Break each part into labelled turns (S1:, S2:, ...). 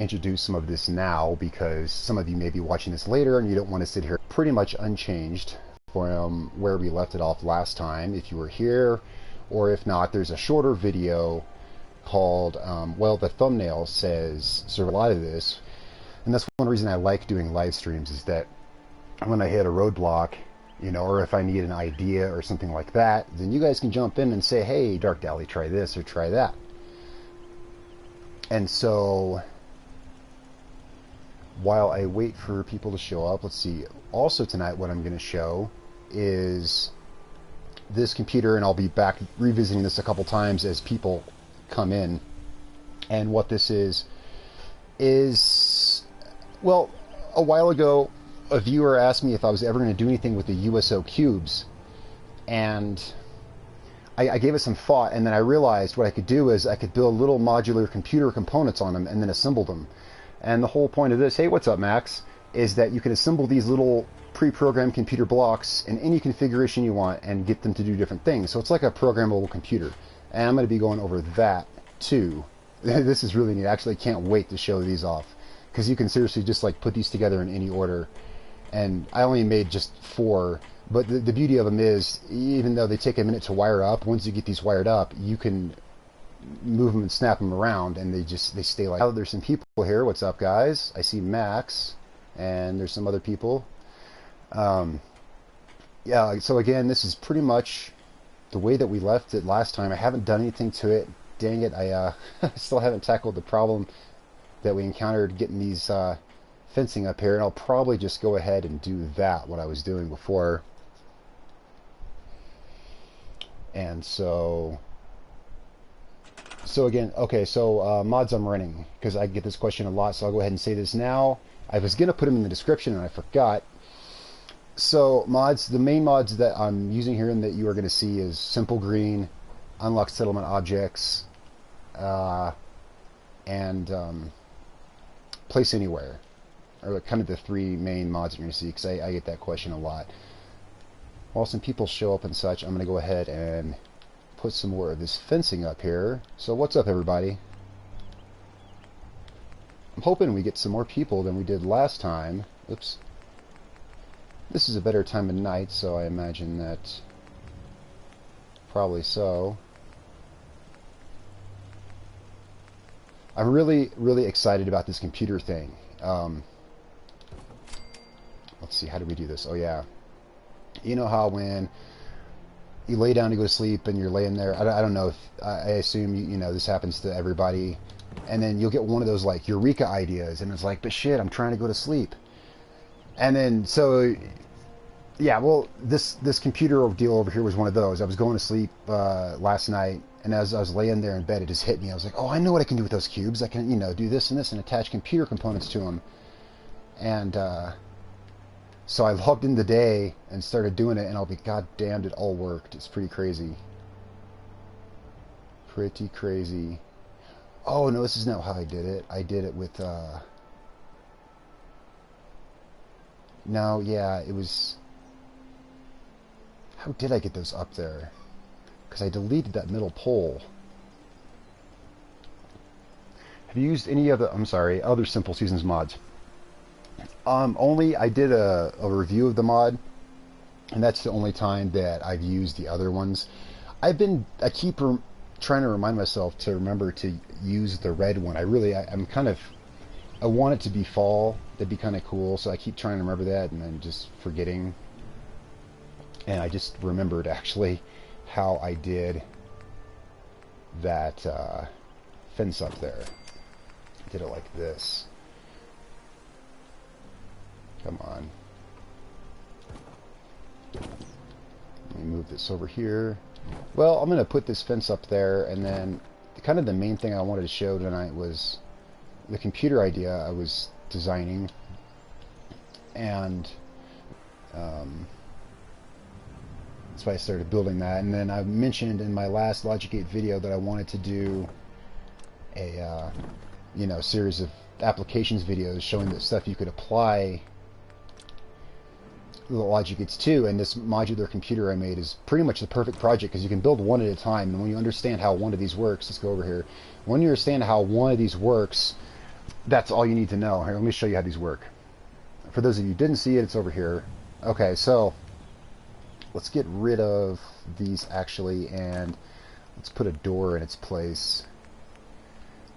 S1: introduce some of this now because some of you may be watching this later and you don't want to sit here pretty much unchanged from where we left it off last time if you were here, or if not, there's a shorter video called, well, the thumbnail says sort of a lot of this, and that's one reason I like doing live streams, is that when I hit a roadblock, you know, or if I need an idea or something like that, then you guys can jump in and say, hey, Darkdally, try this or try that. And so while I wait for people to show up, let's see, also tonight what I'm going to show is this computer, and I'll be back revisiting this a couple times as people come in. And what this is, well, a while ago, a viewer asked me if I was ever going to do anything with the USO cubes, and I gave it some thought, and then I realized what I could do is I could build little modular computer components on them and then assemble them. And the whole point of this, hey, what's up, Max, is that you can assemble these little pre-programmed computer blocks in any configuration you want and get them to do different things. So it's like a programmable computer. And I'm going to be going over that too. This is really neat. I actually can't wait to show these off, because you can seriously just like put these together in any order. And I only made just 4, but the beauty of them is, even though they take a minute to wire up, once you get these wired up, you can move them and snap them around, and they stay like. Oh, there's some people here. What's up, guys? I see Max, and there's some other people. Yeah, so again, this is pretty much the way that we left it last time. I haven't done anything to it. Dang it, I still haven't tackled the problem that we encountered getting these fencing up here, and I'll probably just go ahead and do that, what I was doing before. And so again, okay, so mods I'm running, because I get this question a lot, so I'll go ahead and say this now. I was going to put them in the description and I forgot. So mods, the main mods that I'm using here and that you are going to see is Simple Green, Unlock Settlement Objects, and Place Anywhere, are kind of the 3 main mods you're going to see, because I get that question a lot. While some people show up and such, I'm going to go ahead and put some more of this fencing up here. So what's up, everybody? I'm hoping we get some more people than we did last time. Oops. This is a better time of night, so I imagine that probably so. I'm really, really excited about this computer thing. Let's see, how do we do this? Oh yeah. You know how when you lay down to go to sleep and you're laying there, I don't know if, I assume you know this happens to everybody, and then you'll get one of those like eureka ideas, and it's like, but shit, I'm trying to go to sleep. And then, so, yeah, well, this computer deal over here was one of those. I was going to sleep last night, and as I was laying there in bed, it just hit me. I was like, oh, I know what I can do with those cubes. I can, you know, do this and this and attach computer components to them. And so I logged in the day and started doing it, and I'll be goddamned, it all worked. It's pretty crazy. Pretty crazy. Oh, no, this is not how I did it. I did it with, no, yeah, it was... How did I get those up there? Because I deleted that middle pole. Have you used any other, I'm sorry, other Simple Seasons mods? Only I did a review of the mod, and that's the only time that I've used the other ones. I keep trying to remind myself to remember to use the red one. I want it to be fall. That'd be kind of cool, so I keep trying to remember that and then just forgetting. And I just remembered actually how I did that fence up there. I did it like this. Come on. Let me move this over here. Well, I'm going to put this fence up there, and then kind of the main thing I wanted to show tonight was the computer idea I was designing. And that's why I started building that. And then I mentioned in my last Logic 8 video that I wanted to do a you know, series of applications videos showing the stuff you could apply the Logic 8s to, and this modular computer I made is pretty much the perfect project because you can build one at a time. And when you understand how one of these works, let's go over here. When you understand how one of these works, that's all you need to know. Here, let me show you how these work. For those of you who didn't see it, it's over here. Okay, so let's get rid of these actually, and let's put a door in its place.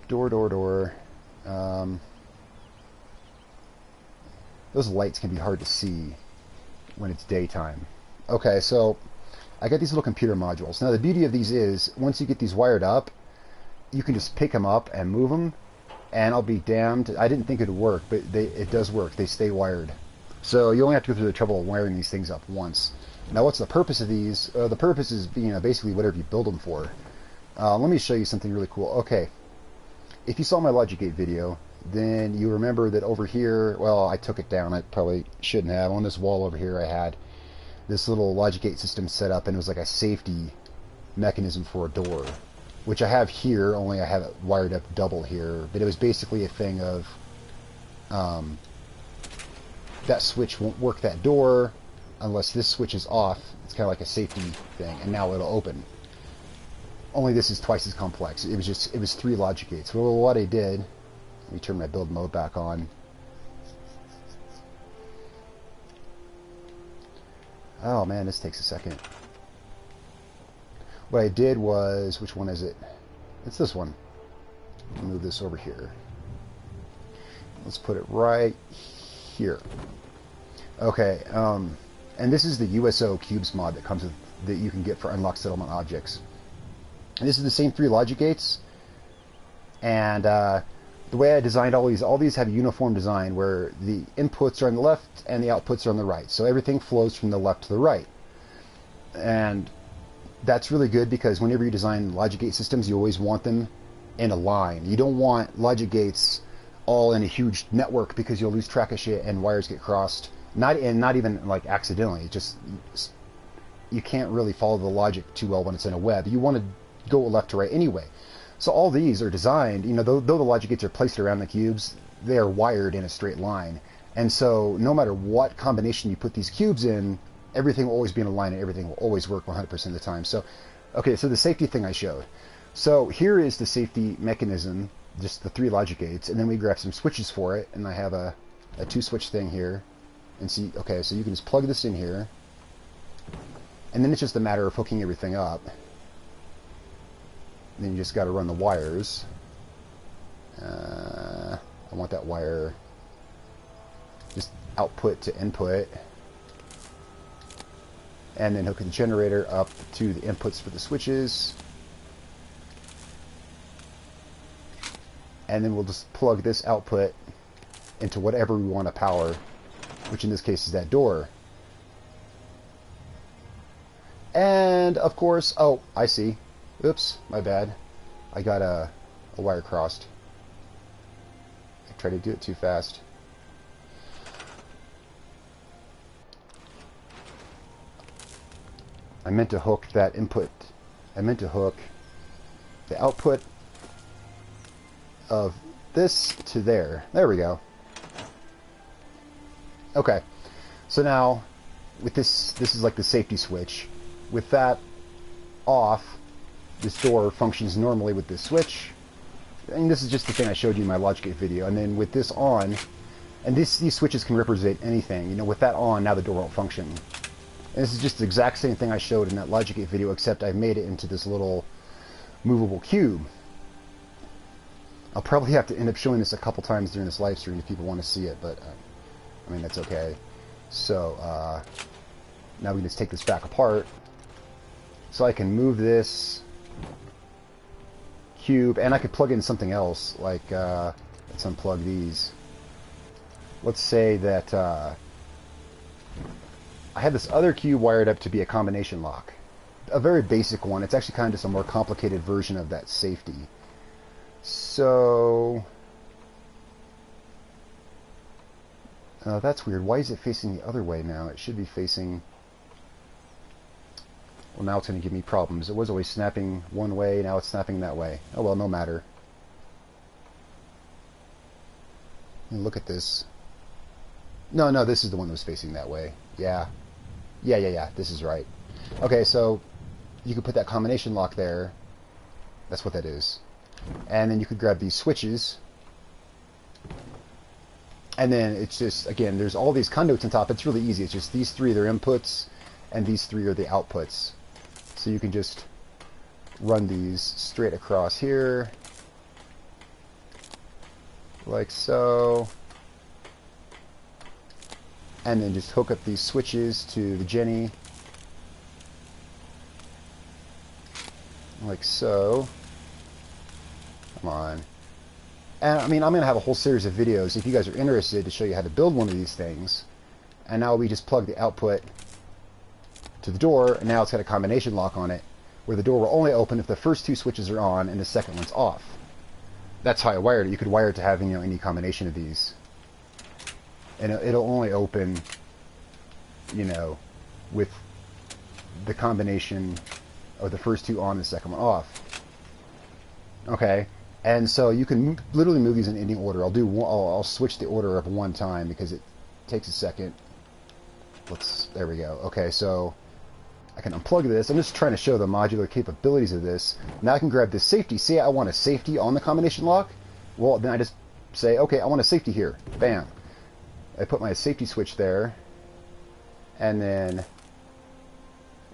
S1: Door. Those lights can be hard to see when it's daytime. Okay, so I got these little computer modules. Now the beauty of these is, once you get these wired up, you can just pick them up and move them, and I'll be damned. I didn't think it would work, but it does work. They stay wired. So you only have to go through the trouble of wiring these things up once. Now what's the purpose of these? The purpose is, basically whatever you build them for. Let me show you something really cool. Okay, if you saw my logic gate video, then you remember that over here, well, I took it down. I probably shouldn't have. On this wall over here, I had this little logic gate system set up, and it was like a safety mechanism for a door, which I have here, only I have it wired up double here. But it was basically a thing of that switch won't work that door unless this switch is off. It's kind of like a safety thing, and now it'll open. Only this is twice as complex. It was 3 logic gates. Well, what I did, let me turn my build mode back on. Oh man, this takes a second. What I did was, which one is it? It's this one. Move this over here. Let's put it right here. Okay, and this is the USO cubes mod that comes with, that you can get for unlocked settlement objects. And this is the same 3 logic gates, and the way I designed all these have a uniform design where the inputs are on the left and the outputs are on the right. So everything flows from the left to the right. And that's really good because whenever you design logic gate systems, you always want them in a line. You don't want logic gates all in a huge network because you'll lose track of shit and wires get crossed. Not even like accidentally. Just you can't really follow the logic too well when it's in a web. You want to go left to right anyway. So all these are designed, though the logic gates are placed around the cubes, they are wired in a straight line. And so no matter what combination you put these cubes in, everything will always be in a line and everything will always work 100% of the time. So, okay, so the safety thing I showed. So here is the safety mechanism, just the 3 logic gates, and then we grab some switches for it, and I have a 2-switch thing here. And see, okay, so you can just plug this in here, and then it's just a matter of hooking everything up. And then you just got to run the wires. I want that wire just output to input, and then hook the generator up to the inputs for the switches, and then we'll just plug this output into whatever we want to power, which in this case is that door. And of course, oh, I see. Oops, my bad. I got a wire crossed. I tried to do it too fast. I meant to hook that input. I meant to hook the output of this to there. There we go. Okay. So now, with this is like the safety switch. With that off, this door functions normally with this switch. And this is just the thing I showed you in my logic gate video. And then with this on, and these switches can represent anything. With that on, now the door won't function. And this is just the exact same thing I showed in that logic gate video, except I made it into this little movable cube. I'll probably have to end up showing this a couple times during this live stream if people want to see it, but I mean, that's okay. So now we can just take this back apart. So I can move this cube, and I could plug in something else, like let's unplug these. Let's say that I had this other cube wired up to be a combination lock. A very basic one. It's actually kind of just a more complicated version of that safety. So that's weird. Why is it facing the other way now? It should be facing... Well, now it's going to give me problems. It was always snapping one way, now it's snapping that way. Oh well, no matter. Look at this. No, this is the one that was facing that way. Yeah. This is right. Okay, so you could put that combination lock there. That's what that is. And then you could grab these switches And then it's just, again, there's all these conduits on top. It's really easy. It's just these three are their inputs, and these three are the outputs. So you can just run these straight across here, like so. And then just hook up these switches to the Jenny, like so. Come on. And I mean, I'm going to have a whole series of videos if you guys are interested to show you how to build one of these things. And now we just plug the output to the door, and now it's got a combination lock on it, where the door will only open if the first two switches are on and the second one's off. That's how I wired it. You could wire it to having, you know, any combination of these. And it'll only open, you know, with the combination of the first two on and the second one off. Okay, and so you can literally move these in any order. I'll switch the order up one time because it takes a second. There we go. Okay, so I can unplug this. I'm just trying to show the modular capabilities of this. Now I can grab this safety. Say I want a safety on the combination lock. Well, then I just say, okay, I want a safety here. Bam. I put my safety switch there, and then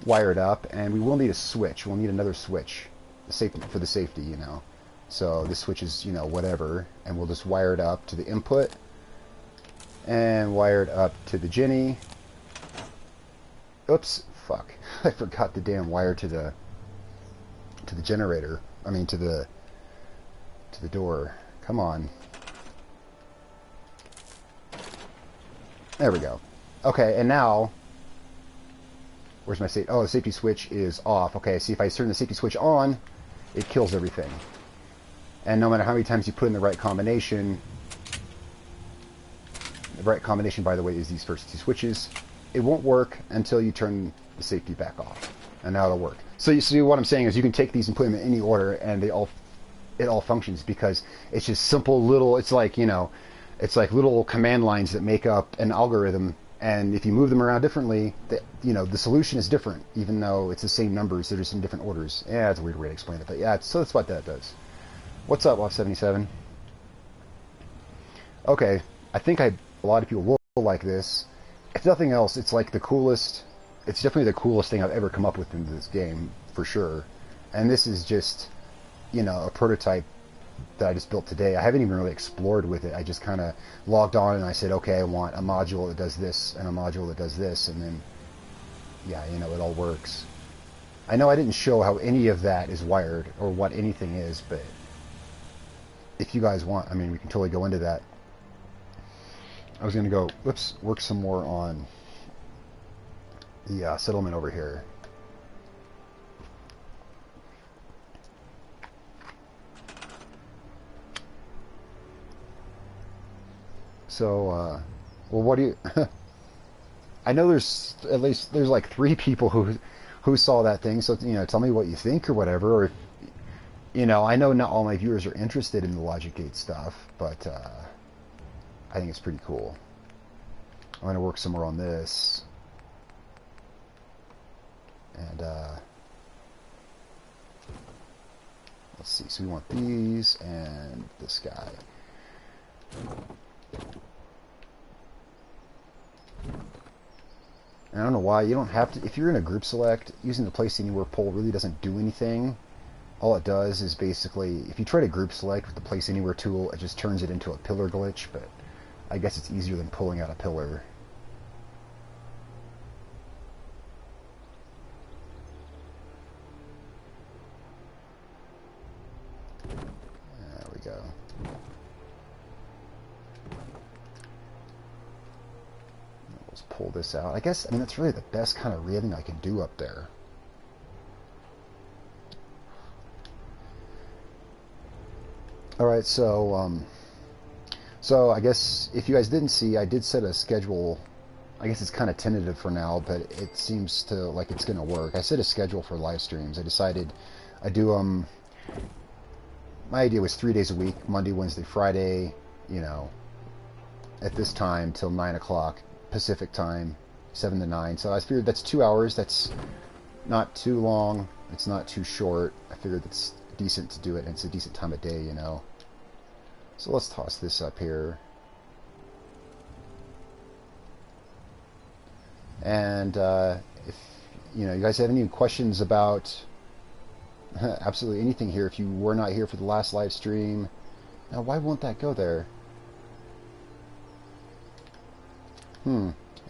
S1: wire it up, and we will need a switch. We'll need another switch for the safety, you know. So this switch is, you know, whatever, and we'll just wire it up to the input, and wire it up to the Jenny. Oops, fuck. I forgot the damn wire to the generator. I mean, to the door. Come on. There we go. Okay, and now, where's my safety? Oh, the safety switch is off. Okay, see, if I turn the safety switch on, it kills everything. And no matter how many times you put in the right combination, by the way, is these first two switches, it won't work until you turn the safety back off. And now it'll work. So you see what I'm saying is you can take these and put them in any order, and it all functions because it's just simple little, it's like, you know, it's like little command lines that make up an algorithm, and if you move them around differently, you know, the solution is different, even though it's the same numbers, they're just in different orders. Yeah, it's a weird way to explain it, but yeah, so that's what that does. What's up, Off 77? Okay, I think a lot of people will like this. If nothing else, it's like the coolest, it's definitely the coolest thing I've ever come up with in this game, for sure. And this is just, you know, a prototype that I just built today. I haven't even really explored with it. I just kind of logged on and I said, okay, I want a module that does this and a module that does this, and then, yeah, you know, it all works. I know I didn't show how any of that is wired or what anything is, but if you guys want, I mean, we can totally go into that. I was going to go, work some more on the settlement over here. So, well, what do you... I know there's like 3 people who saw that thing, so, you know, tell me what you think or whatever, or, you know, I know not all my viewers are interested in the Logic Gate stuff, but I think it's pretty cool. I'm going to work some more on this. And, let's see, so we want these and this guy. And I don't know why, you don't have to, if you're in a group select, using the Place Anywhere poll really doesn't do anything. All it does is basically, if you try to group select with the Place Anywhere tool, it just turns it into a pillar glitch, but I guess it's easier than pulling out a pillar. There we go. Let's pull this out. I guess, I mean, that's really the best kind of railing I can do up there. Alright, so I guess if you guys didn't see, I did set a schedule. I guess it's kind of tentative for now, but it seems to like it's going to work. I set a schedule for live streams. I decided I do, my idea was 3 days a week, Monday, Wednesday, Friday, you know, at this time till 9 o'clock Pacific time, 7 to 9. So I figured that's 2 hours. That's not too long. It's not too short. I figured that's decent to do it, and it's a decent time of day, you know. So let's toss this up here. And if you guys have any questions about absolutely anything here, if you were not here for the last live stream, now why won't that go there?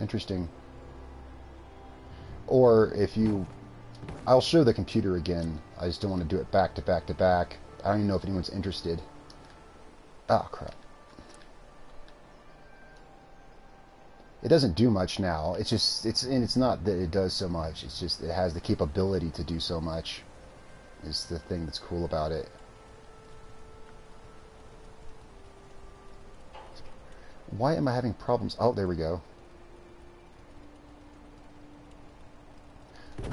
S1: Interesting. Or if you, I'll show the computer again. I just don't want to do it back to back to back. I don't even know if anyone's interested. Oh, crap. It doesn't do much now. It's just, it's not that it does so much. It's just, it has the capability to do so much. Is the thing that's cool about it. Why am I having problems? Oh, there we go.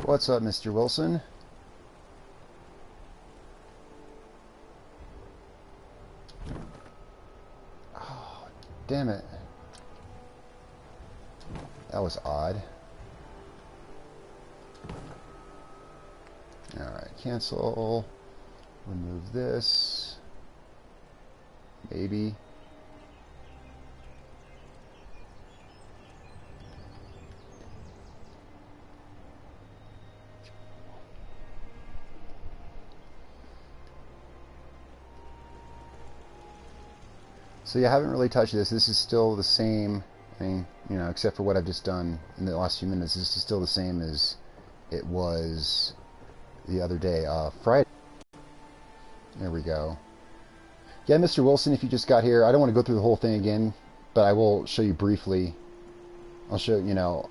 S1: What's up, Mr. Wilson? Oh, damn it. That was odd. Alright, cancel. Remove this. Maybe. So yeah, I haven't really touched this. This is still the same thing, except for what I've just done in the last few minutes. This is still the same as it was the other day, Friday. There we go. Yeah, Mr. Wilson, if you just got here, I don't want to go through the whole thing again, but I will show you briefly. I'll show,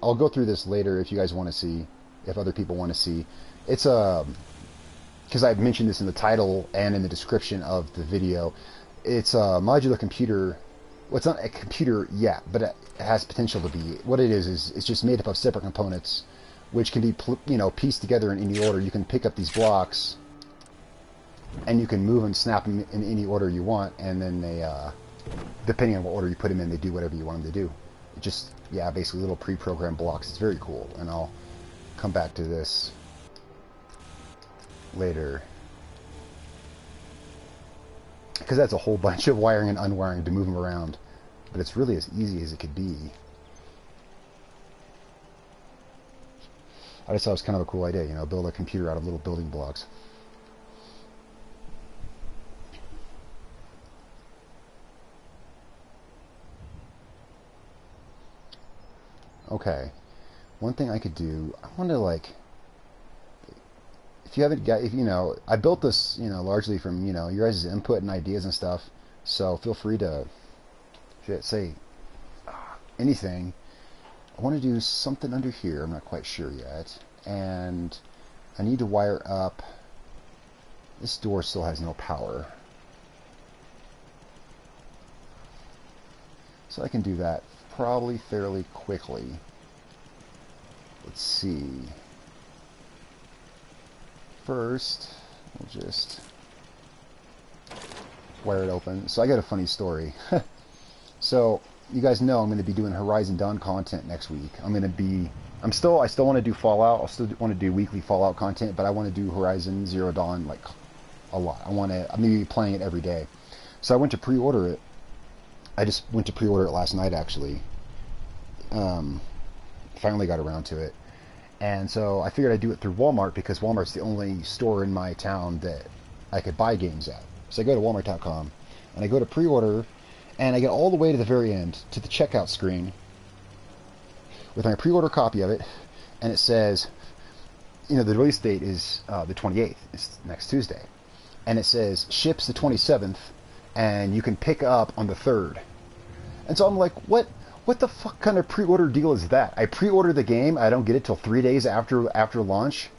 S1: I'll go through this later if you guys want to see, if other people want to see. It's because I've mentioned this in the title and in the description of the video. It's a modular computer. Well, it's not a computer yet, but it has potential to be. What it is it's just made up of separate components, which can be, pieced together in any order. You can pick up these blocks, and you can move and snap them in any order you want, and then they, depending on what order you put them in, they do whatever you want them to do. It just, yeah, basically little pre-programmed blocks. It's very cool, and I'll come back to this later. Because that's a whole bunch of wiring and unwiring to move them around. But it's really as easy as it could be. I just thought it was kind of a cool idea, build a computer out of little building blocks. Okay. One thing I could do, I want to if you haven't got, I built this, largely from, your guys' input and ideas and stuff. So feel free to say anything. I want to do something under here. I'm not quite sure yet. And I need to wire up. This door still has no power. So I can do that probably fairly quickly. Let's see. First, we'll just wire it open. So I got a funny story. So you guys know I'm going to be doing Horizon Dawn content next week. I still want to do Fallout. I'll still want to do weekly Fallout content, but I want to do Horizon Zero Dawn a lot. I'm going to be playing it every day. So I went to pre-order it. I just went to pre-order it last night, actually. Finally got around to it. And so I figured I'd do it through Walmart because Walmart's the only store in my town that I could buy games at. So I go to walmart.com and I go to pre-order and I get all the way to the very end to the checkout screen with my pre-order copy of it, and it says, the release date is the 28th. It's next Tuesday. And it says ships the 27th and you can pick up on the 3rd. And so I'm like, what the fuck kind of pre-order deal is that? I pre-order the game, I don't get it till 3 days after launch.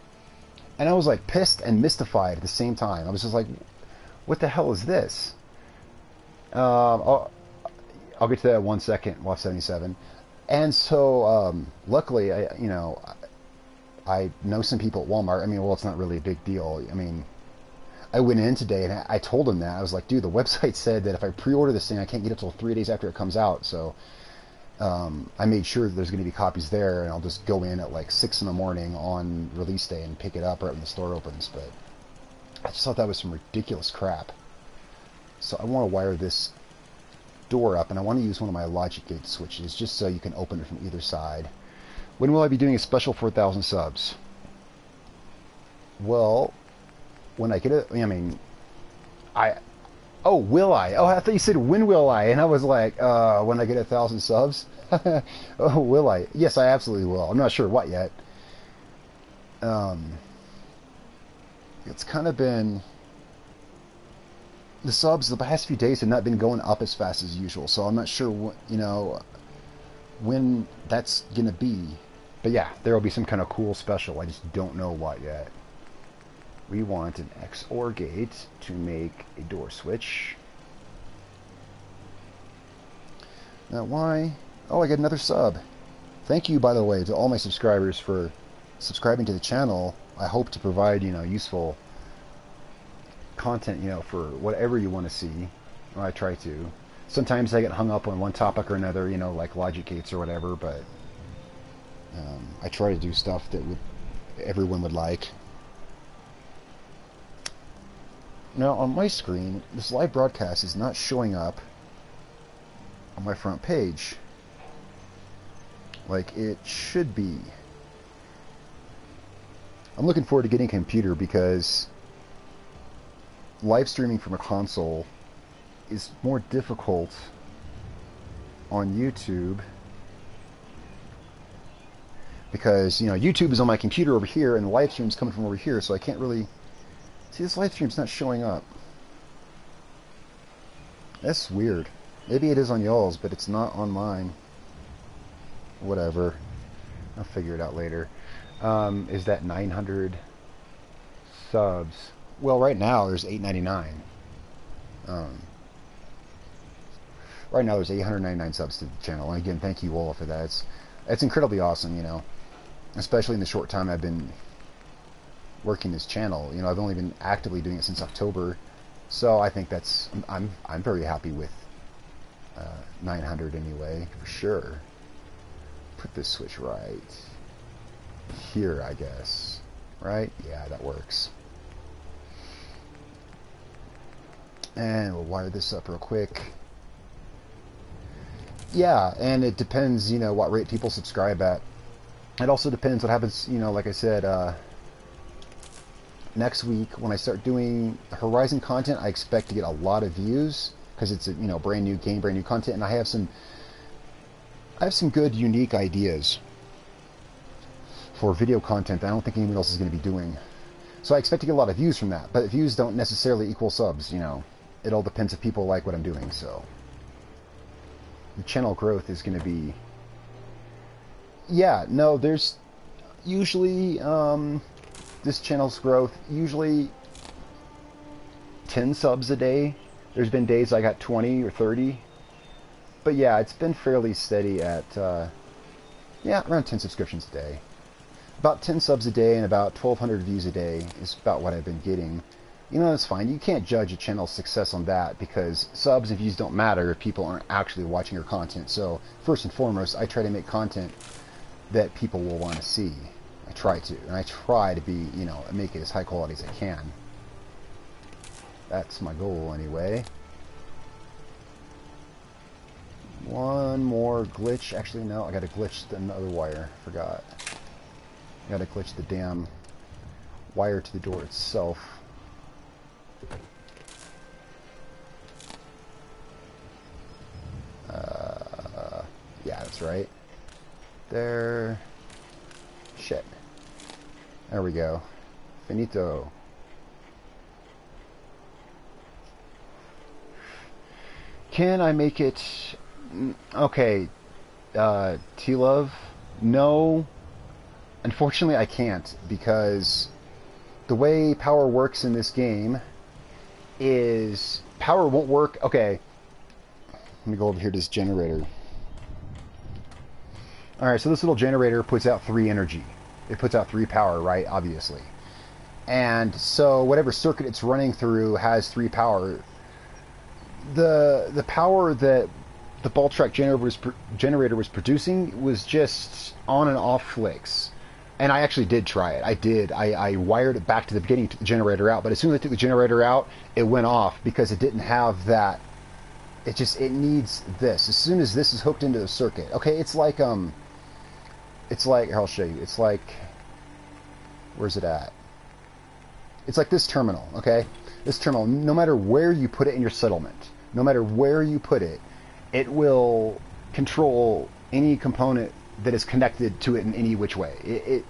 S1: And I was like pissed and mystified at the same time. I was just like, what the hell is this? I'll get to that in 1 second, WAF 77. And so, luckily, I know some people at Walmart. Well, it's not really a big deal. I went in today and I told them that. I was like, dude, the website said that if I pre-order this thing, I can't get it till 3 days after it comes out. So I made sure that there's going to be copies there, and I'll just go in at 6 in the morning on release day and pick it up right when the store opens. But I just thought that was some ridiculous crap. So I want to wire this door up, and I want to use one of my logic gate switches just so you can open it from either side. When will I be doing a special 4,000 subs? Well, when I get it, I mean, I, oh, will I? Oh, I thought you said when will I? And I was like, when I get 1,000 subs? Oh, will I? Yes, I absolutely will. I'm not sure what yet. It's kind of been, the subs the past few days have not been going up as fast as usual, so I'm not sure what, when that's gonna be. But yeah, there will be some kind of cool special. I just don't know what yet. We want an XOR gate to make a door switch. Now why? Oh, I get another sub. Thank you, by the way, to all my subscribers for subscribing to the channel. I hope to provide, useful content, for whatever you want to see. Or I try to. Sometimes I get hung up on one topic or another, like logic gates or whatever, but I try to do stuff that everyone would like. Now, on my screen, this live broadcast is not showing up on my front page like it should be. I'm looking forward to getting a computer because live streaming from a console is more difficult on YouTube because, YouTube is on my computer over here and the live stream's coming from over here, so I can't really see. This live stream's not showing up. That's weird. Maybe it is on y'all's, but it's not on mine. Whatever. I'll figure it out later. Is that 900 subs? Well, right now there's 899. Right now there's 899 subs to the channel. And again, thank you all for that. It's incredibly awesome, especially in the short time I've been working this channel. I've only been actively doing it since October, so I think I'm very happy with 900 anyway, for sure. Put this switch right here, I guess. Right? Yeah, that works. And we'll wire this up real quick. Yeah, and it depends, what rate people subscribe at. It also depends what happens, like I said, next week when I start doing Horizon content, I expect to get a lot of views because it's a brand new game, brand new content, and I have some good unique ideas for video content that I don't think anyone else is going to be doing. So I expect to get a lot of views from that, but views don't necessarily equal subs. It all depends if people like what I'm doing. So the channel growth is going to be, yeah, no, there's usually this channel's growth, usually 10 subs a day. There's been days I got 20 or 30. But yeah, it's been fairly steady at, around 10 subscriptions a day. About 10 subs a day and about 1,200 views a day is about what I've been getting. That's fine. You can't judge a channel's success on that because subs and views don't matter if people aren't actually watching your content. So first and foremost, I try to make content that people will want to see. I try to. And I try to be, make it as high quality as I can. That's my goal anyway. One more glitch. Actually, no, I gotta glitch another wire. Forgot. I gotta glitch the damn wire to the door itself. Yeah, that's right. There. Shit. There we go. Finito. Can I make it? Okay, T-Love, no, unfortunately I can't, because the way power works in this game is power won't work. Okay, let me go over here to this generator. Alright, so this little generator puts out 3 energy. It puts out 3 power, right? Obviously. And so whatever circuit it's running through has 3 power. The power that the ball track generator was producing was just on and off flicks. And I actually did try it. I did. I wired it back to the beginning, took the generator out. But as soon as I took the generator out, it went off because it didn't have that. It needs this. As soon as this is hooked into the circuit. Okay, it's like, It's like, here, I'll show you. It's like, where's it at? It's like this terminal, okay? This terminal, no matter where you put it in your settlement, no matter where you put it, it will control any component that is connected to it in any which way.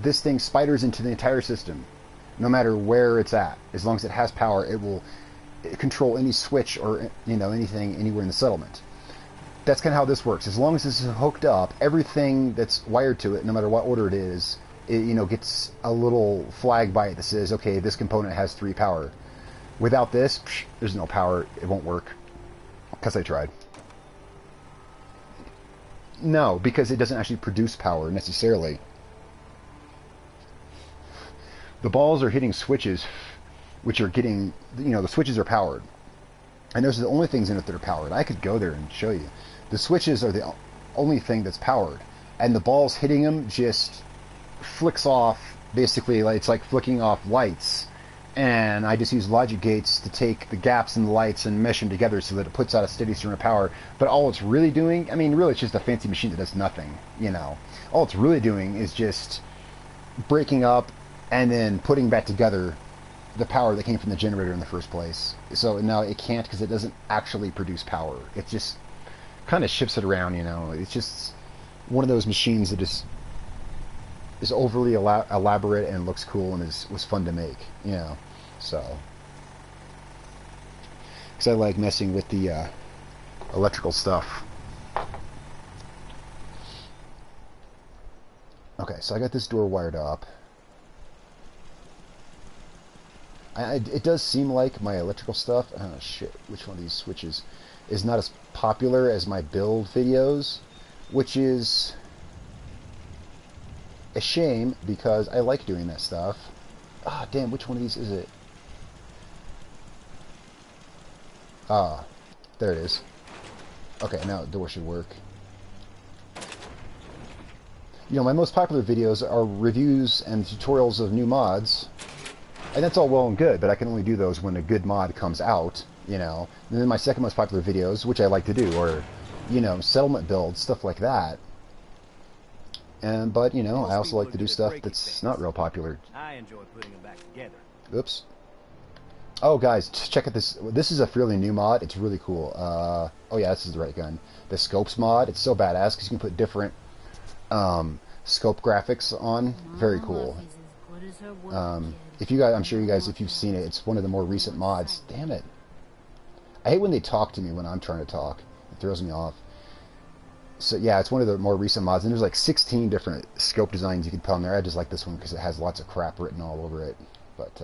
S1: This thing spiders into the entire system, no matter where it's at. As long as it has power, it will control any switch or anything anywhere in the settlement. That's kind of how this works. As long as this is hooked up, everything that's wired to it, no matter what order it is, it gets a little flag by it that says, okay, this component has 3 power. Without this, there's no power. It won't work. Because I tried. No, because it doesn't actually produce power necessarily. The balls are hitting switches, which are getting, the switches are powered. And those are the only things in it that are powered. I could go there and show you. The switches are the only thing that's powered. And the balls hitting them just flicks off, basically, it's like flicking off lights. And I just use logic gates to take the gaps in the lights and mesh them together so that it puts out a steady stream of power. But all it's really doing, really it's just a fancy machine that does nothing, All it's really doing is just breaking up and then putting back together the power that came from the generator in the first place. So now it can't because it doesn't actually produce power. It just kind of shifts it around, It's just one of those machines that is overly elaborate and looks cool and was fun to make, So, because I like messing with the electrical stuff. Okay, so I got this door wired up. It does seem like my electrical stuff, oh shit, which one of these switches, is not as popular as my build videos, which is a shame because I like doing that stuff. Ah, damn, which one of these is it? Ah, there it is. Okay, now the door should work. My most popular videos are reviews and tutorials of new mods. And that's all well and good, but I can only do those when a good mod comes out, And then my second most popular videos, which I like to do, are, settlement builds, stuff like that. But, I also like to do stuff that's not real popular.
S2: I enjoy putting them back together.
S1: Oops. Oh, guys, check out this. This is a fairly new mod. It's really cool. Oh, yeah, this is the right gun. The Scopes mod. It's so badass because you can put different scope graphics on. Very cool. If you guys, I'm sure you guys, if you've seen it, it's one of the more recent mods. Damn it. I hate when they talk to me when I'm trying to talk. It throws me off. So yeah, it's one of the more recent mods, and there's like 16 different scope designs you can put on there. I just like this one because it has lots of crap written all over it. But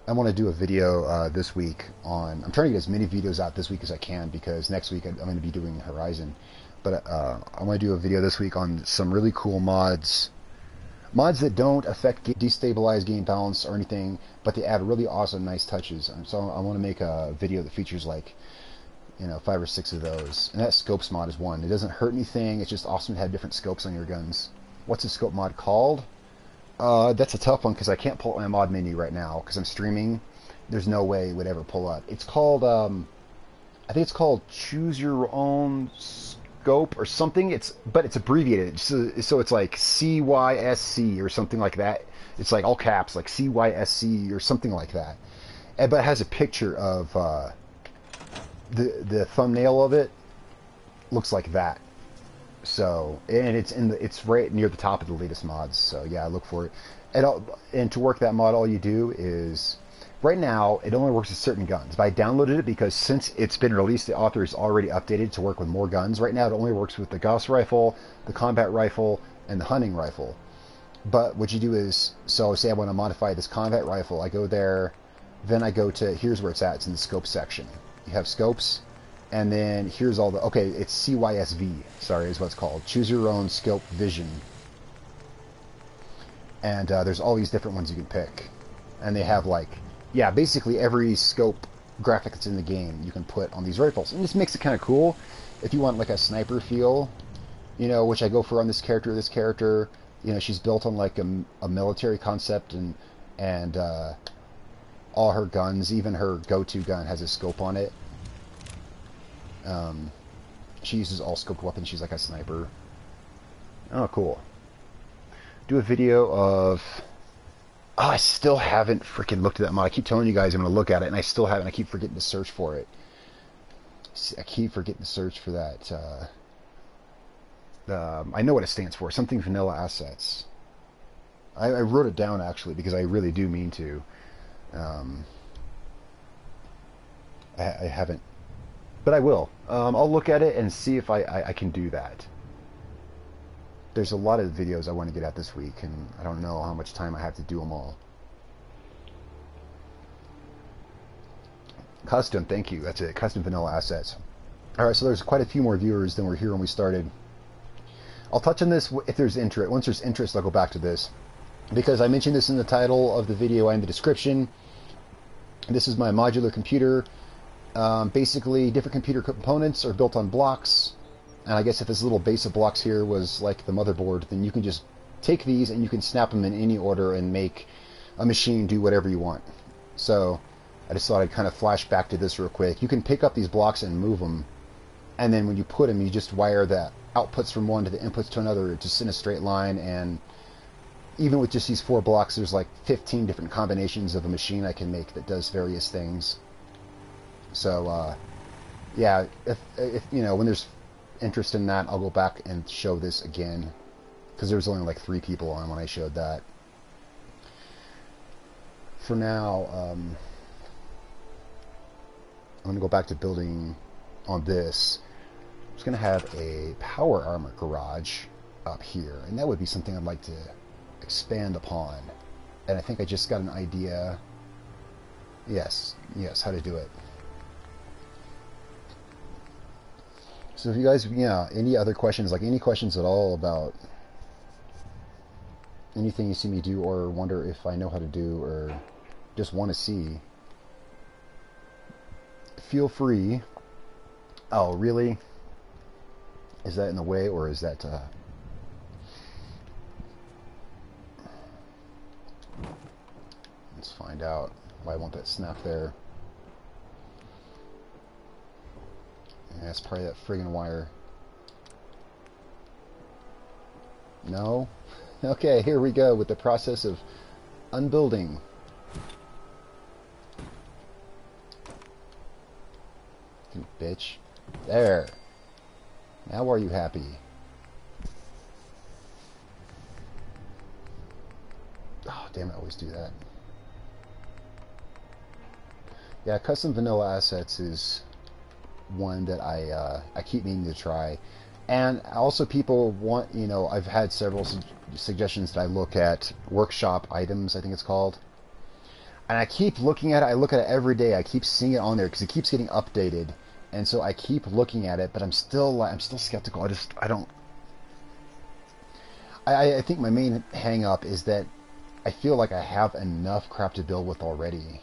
S1: I want to do a video this week on... I'm trying to get as many videos out this week as I can because next week I'm going to be doing Horizon. But I want to do a video this week on some really cool mods. Mods that don't destabilize game balance or anything, but they add really awesome, nice touches. And so I want to make a video that features like, 5 or 6 of those. And that scopes mod is one. It doesn't hurt anything. It's just awesome to have different scopes on your guns. What's the scope mod called? That's a tough one because I can't pull up my mod menu right now because I'm streaming. There's no way it would ever pull up. It's called, I think it's called Choose Your Own Scope or something. But it's abbreviated. So it's like CYSC or something like that. It's like all caps, like CYSC or something like that. But it has a picture of the thumbnail of it. Looks like that. So, and it's right near the top of the latest mods. So yeah, I look for it. And to work that mod, all you do is, right now it only works with certain guns. But I downloaded it because since it's been released, the author is already updated to work with more guns. Right now it only works with the Gauss rifle, the combat rifle, and the hunting rifle. But what you do is, so say I want to modify this combat rifle, I go there, then I go to, here's where it's at, it's in the scope section. You have scopes. And then here's all the... Okay, it's CYSV, sorry, is what it's called. Choose Your Own Scope Vision. And there's all these different ones you can pick. And they have, like... Yeah, basically every scope graphic that's in the game you can put on these rifles. And this makes it kind of cool. If you want, like, a sniper feel, which I go for on this character. She's built on, like, a military concept. And all her guns, even her go-to gun, has a scope on it. She uses all scoped weapons. She's like a sniper. Oh, cool. Do a video of... Oh, I still haven't freaking looked at that mod. I keep telling you guys I'm going to look at it, and I still haven't. I keep forgetting to search for it. I keep forgetting to search for that. I know what it stands for. Something vanilla assets. I wrote it down, actually, because I really do mean to. I haven't. But I will. I'll look at it and see if I can do that. There's a lot of videos I want to get at this week, and I don't know how much time I have to do them all. Custom, thank you. That's it. Custom vanilla assets. Alright, so there's quite a few more viewers than were here when we started. I'll touch on this if there's interest. Once there's interest, I'll go back to this. Because I mentioned this in the title of the video and the description. This is my modular computer. Basically, different computer components are built on blocks. And I guess if this little base of blocks here was like the motherboard, then you can just take these and you can snap them in any order and make a machine do whatever you want. So I just thought I'd kind of flash back to this real quick. You can pick up these blocks and move them. And then when you put them, you just wire the outputs from one to the inputs to another, just in a straight line. And even with just these 4 blocks, there's like 15 different combinations of a machine I can make that does various things. So, yeah, if you know, when there's interest in that, I'll go back and show this again, because there was only like 3 people on when I showed that. For now, I'm going to go back to building on this. I'm just going to have a power armor garage up here, and that would be something I'd like to expand upon. And I think I just got an idea. Yes, how to do it. So if you guys, yeah, any other questions, like any questions at all about anything you see me do, or wonder if I know how to do, or just want to see, feel free. Oh, really? Is that in the way, or is that... Let's find out why I want that snap there. Yeah, it's probably that friggin' wire. No? Okay, here we go with the process of unbuilding. You bitch. There. Now are you happy? Oh, damn it, I always do that. Yeah, custom vanilla assets is one that I keep meaning to try. And also people want, you know, I've had several suggestions that I look at workshop items, I think it's called. And I keep looking at it. I look at it every day. I keep seeing it on there because it keeps getting updated. And so I keep looking at it, but I'm still skeptical. I think my main hang up is that I feel like I have enough crap to build with already.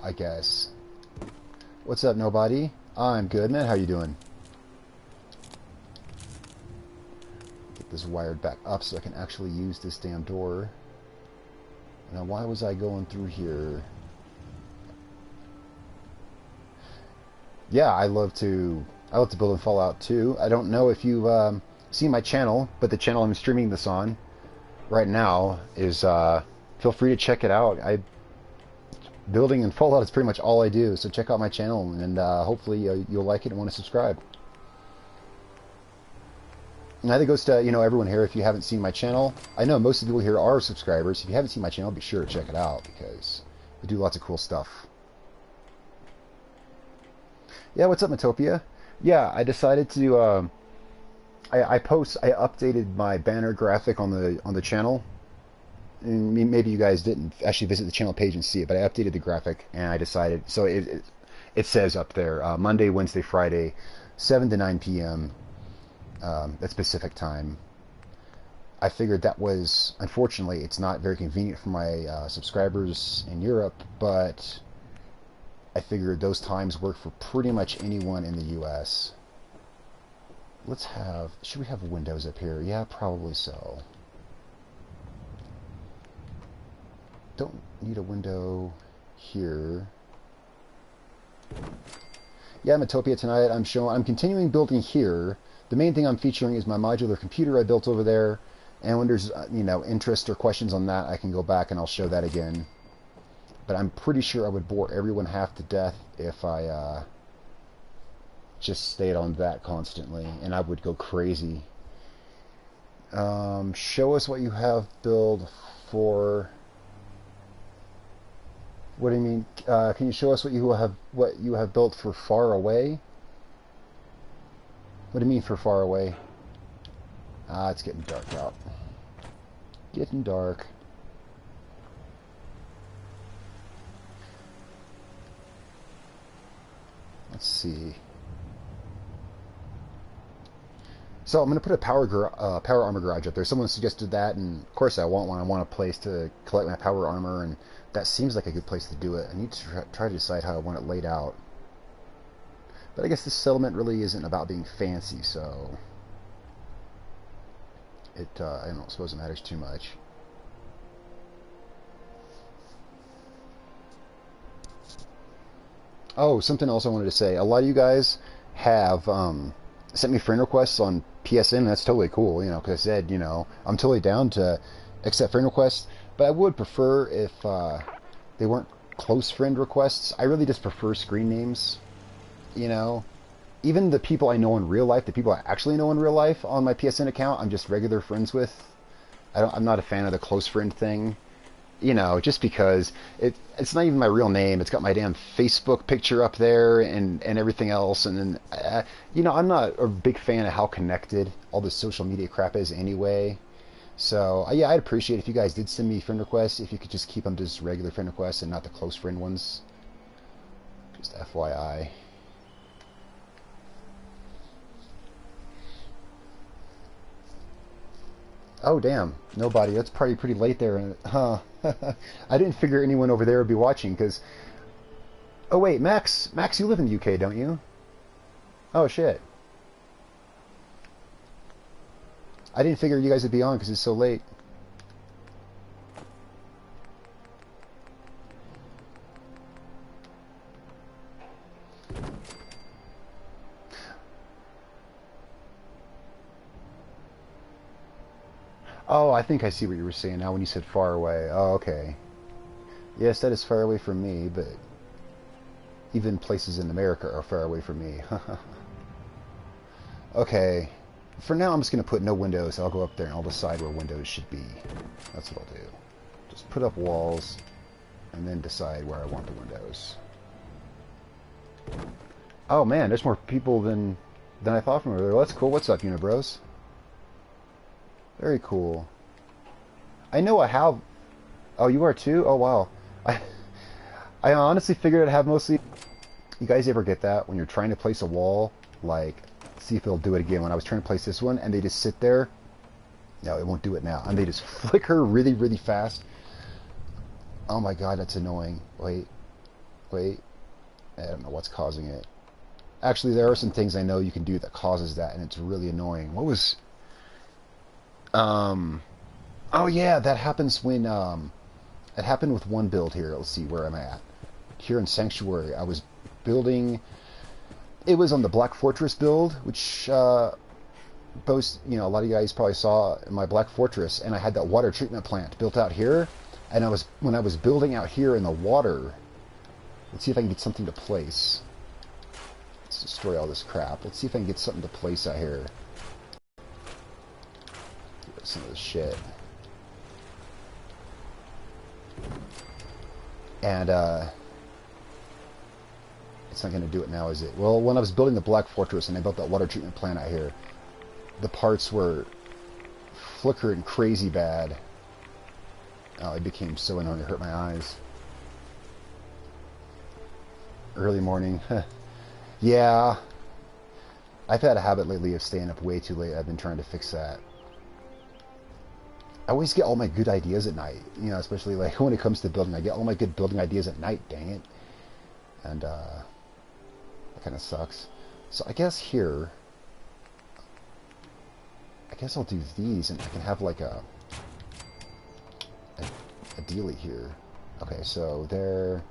S1: I guess. What's up, nobody? I'm good, man. How you doing? Get this wired back up so I can actually use this damn door. Now, why was I going through here? Yeah, I love to build in Fallout 2. I don't know if you've seen my channel, but the channel I'm streaming this on right now is, feel free to check it out. Building in Fallout is pretty much all I do, so check out my channel, and hopefully you'll like it and want to subscribe. And I think it goes to, you know, everyone here, if you haven't seen my channel. I know most of the people here are subscribers. If you haven't seen my channel, be sure to check it out, because we do lots of cool stuff. Yeah, what's up, Metopia? Yeah, I decided to, I updated my banner graphic on the channel. And maybe you guys didn't actually visit the channel page and see it, but I updated the graphic, and I decided, so it says up there, Monday, Wednesday, Friday, 7 to 9 p.m. At specific time. I figured that was, unfortunately, it's not very convenient for my subscribers in Europe, but I figured those times work for pretty much anyone in the U.S. Should we have windows up here? Yeah, probably so. Don't need a window here. Yeah, Metopia tonight. I'm continuing building here. The main thing I'm featuring is my modular computer I built over there. And when there's interest or questions on that, I can go back and I'll show that again. But I'm pretty sure I would bore everyone half to death if I just stayed on that constantly, and I would go crazy. Show us what you have built for. What do you mean? Can you show us what you have built for far away? What do you mean for far away? It's getting dark out. Getting dark. Let's see. So I'm going to put a power armor garage up there. Someone suggested that, and of course I want one. I want a place to collect my power armor, and that seems like a good place to do it. I need to try to decide how I want it laid out. But I guess this settlement really isn't about being fancy, so I don't suppose it matters too much. Oh, something else I wanted to say. A lot of you guys have sent me friend requests on PSN, and that's totally cool, because I said, I'm totally down to accept friend requests, but I would prefer if they weren't close friend requests. I really just prefer screen names, Even the people I know in real life, the people I actually know in real life on my PSN account, I'm just regular friends with. I'm not a fan of the close friend thing. Just because it's not even my real name. It's got my damn Facebook picture up there and everything else. And then, I'm not a big fan of how connected all this social media crap is anyway. So, yeah, I'd appreciate if you guys did send me friend requests, if you could just keep them just regular friend requests and not the close friend ones. Just FYI. Oh, damn. Nobody. That's probably pretty late there. Huh. I didn't figure anyone over there would be watching, because... Oh, wait, Max. Max, you live in the UK, don't you? Oh, shit. I didn't figure you guys would be on, because it's so late. Oh, I think I see what you were saying now when you said far away. Oh, okay. Yes, that is far away from me, but even places in America are far away from me. Okay. For now, I'm just going to put no windows. I'll go up there and I'll decide where windows should be. That's what I'll do. Just put up walls and then decide where I want the windows. Oh, man, there's more people than I thought from over there. Well, that's cool. What's up, Unibros? Very cool. I know I have... Oh, you are too? Oh, wow. I honestly figured I'd have mostly... You guys ever get that? When you're trying to place a wall, like, see if it'll do it again. When I was trying to place this one, and they just sit there. No, it won't do it now. And they just flicker really, really fast. Oh my god, that's annoying. Wait. I don't know what's causing it. Actually, there are some things I know you can do that causes that, and it's really annoying. What was... Oh yeah, that happens when, it happened with one build here. Let's see, where am I at? Here in Sanctuary, I was building, it was on the Black Fortress build, which, most, a lot of you guys probably saw my Black Fortress, and I had that water treatment plant built out here, and when I was building out here in the water, let's see if I can get something to place. Let's destroy all this crap. Let's see if I can get something to place out here. Some of this shit. And it's not going to do it now, is it? Well, when I was building the Black Fortress and I built that water treatment plant out here, the parts were flickering crazy bad. Oh, it became so annoying, it hurt my eyes. Early morning. Yeah. I've had a habit lately of staying up way too late. I've been trying to fix that. I always get all my good ideas at night, especially like when it comes to building. I get all my good building ideas at night, dang it. And that kind of sucks. So I guess here, I guess I'll do these and I can have like a dealie here. Okay, so there,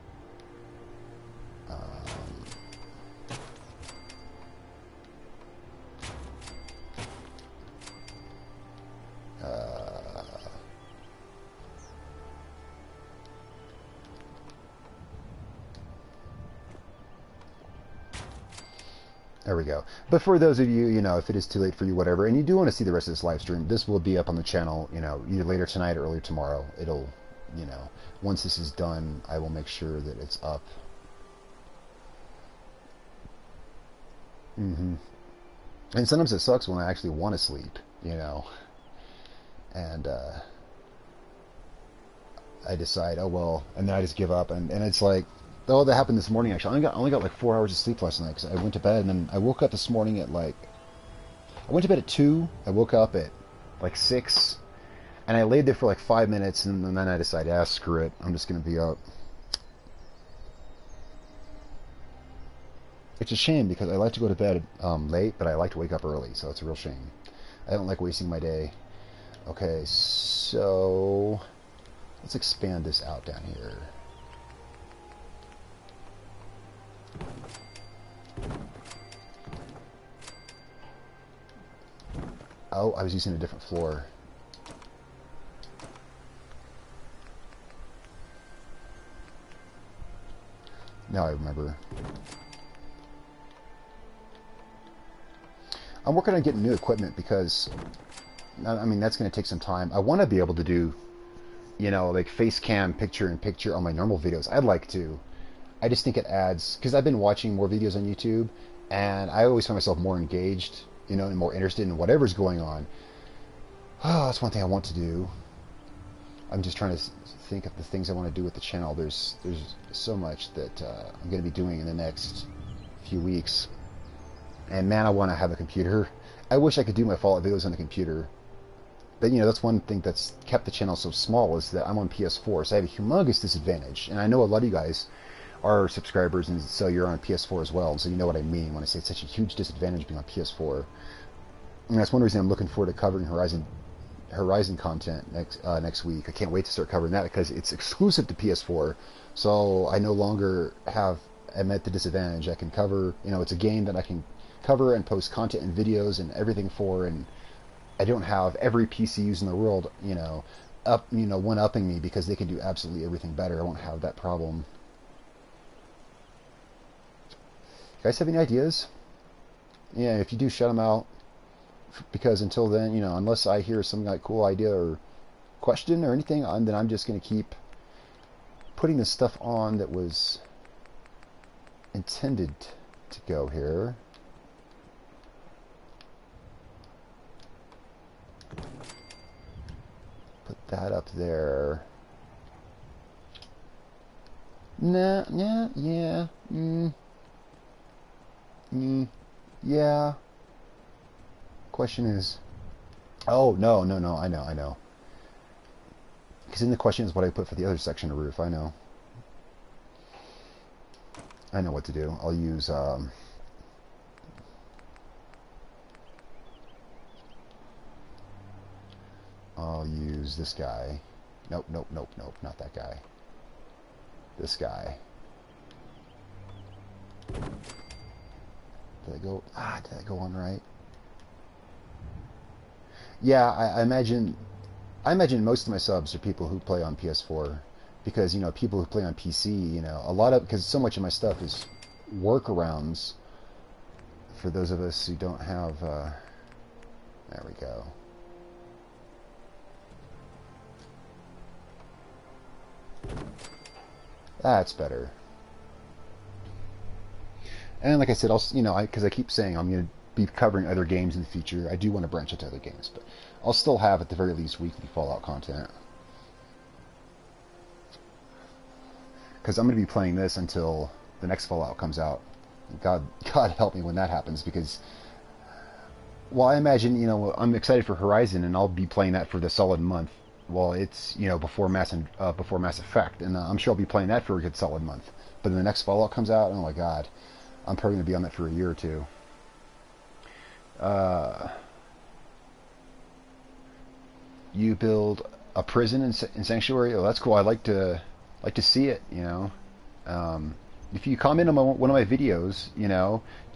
S1: There we go. But for those of you, if it is too late for you, whatever, and you do want to see the rest of this live stream, this will be up on the channel, either later tonight or early tomorrow. It'll, once this is done, I will make sure that it's up. And sometimes it sucks when I actually want to sleep, and I decide, oh well, and then I just give up, and it's like, oh, that happened this morning actually. I only got like 4 hours of sleep last night because I went to bed, and then I woke up this morning at I went to bed at 2, I woke up at like 6, and I laid there for like 5 minutes, and then I decided, screw it, I'm just going to be up. It's a shame because I like to go to bed late, but I like to wake up early, so it's a real shame. I don't like wasting my day. Okay, so let's expand this out down here. Oh, I was using a different floor. Now I remember. I'm working on getting new equipment because, I mean, that's going to take some time. I want to be able to do, like face cam picture-in-picture on my normal videos. I'd like to. I just think it adds, because I've been watching more videos on YouTube, and I always find myself more engaged, and more interested in whatever's going on. Oh, that's one thing I want to do. I'm just trying to think of the things I want to do with the channel. There's so much that I'm going to be doing in the next few weeks. And man, I want to have a computer. I wish I could do my Fallout videos on a computer. But, that's one thing that's kept the channel so small, is that I'm on PS4, so I have a humongous disadvantage. And I know a lot of you guys are subscribers, and so you're on PS4 as well, so you know what I mean when I say it's such a huge disadvantage being on PS4. And that's one reason I'm looking forward to covering Horizon content next week. I can't wait to start covering that because it's exclusive to PS4, so I no longer am at the disadvantage. I can cover, it's a game that I can cover and post content and videos and everything for, and I don't have every PC used in the world, one-upping me because they can do absolutely everything better. I won't have that problem. You guys have any ideas? Yeah, if you do, shout them out. Because until then, unless I hear some like cool idea or question or anything, then I'm just going to keep putting the stuff on that was intended to go here. Put that up there. Nah, yeah, yeah. Question is, oh, no, I know. Because in the question is what I put for the other section of roof, I know. I know what to do. I'll use, this guy. Nope, not that guy. This guy. Did I go on right? Yeah, I imagine most of my subs are people who play on PS4, because people who play on PC, because so much of my stuff is workarounds for those of us who don't have. There we go. That's better. And like I said, because I keep saying I'm going to be covering other games in the future. I do want to branch out to other games, but I'll still have at the very least weekly Fallout content. Because I'm going to be playing this until the next Fallout comes out. God help me when that happens, because, well, I imagine, I'm excited for Horizon, and I'll be playing that for the solid month. Well, it's, before Mass Effect, and I'm sure I'll be playing that for a good solid month. But then the next Fallout comes out, oh my God, I'm probably going to be on that for a year or two. You build a prison in Sanctuary. Oh, that's cool. I like to see it. If you comment on one of my videos,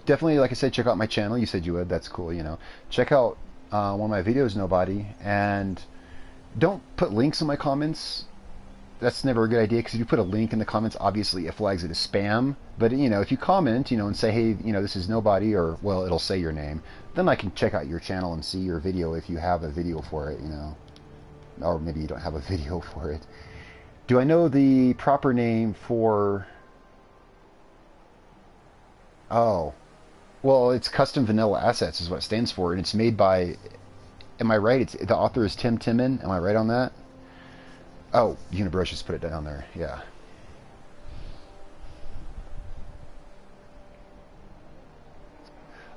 S1: definitely, like I said, check out my channel. You said you would. That's cool. Check out one of my videos, nobody, and don't put links in my comments. that's never a good idea because if you put a link in the comments, obviously it flags it as spam. But if you comment, and say, hey, this is nobody, or well, it'll say your name, then I can check out your channel and see your video if you have a video for it, or maybe you don't have a video for it. Do I know the proper name for? Oh, well, it's Custom Vanilla Assets is what it stands for, and it's made by. Am I right? The author is Tim Timon. Am I right on that? Oh, Unibrocious put it down there. Yeah.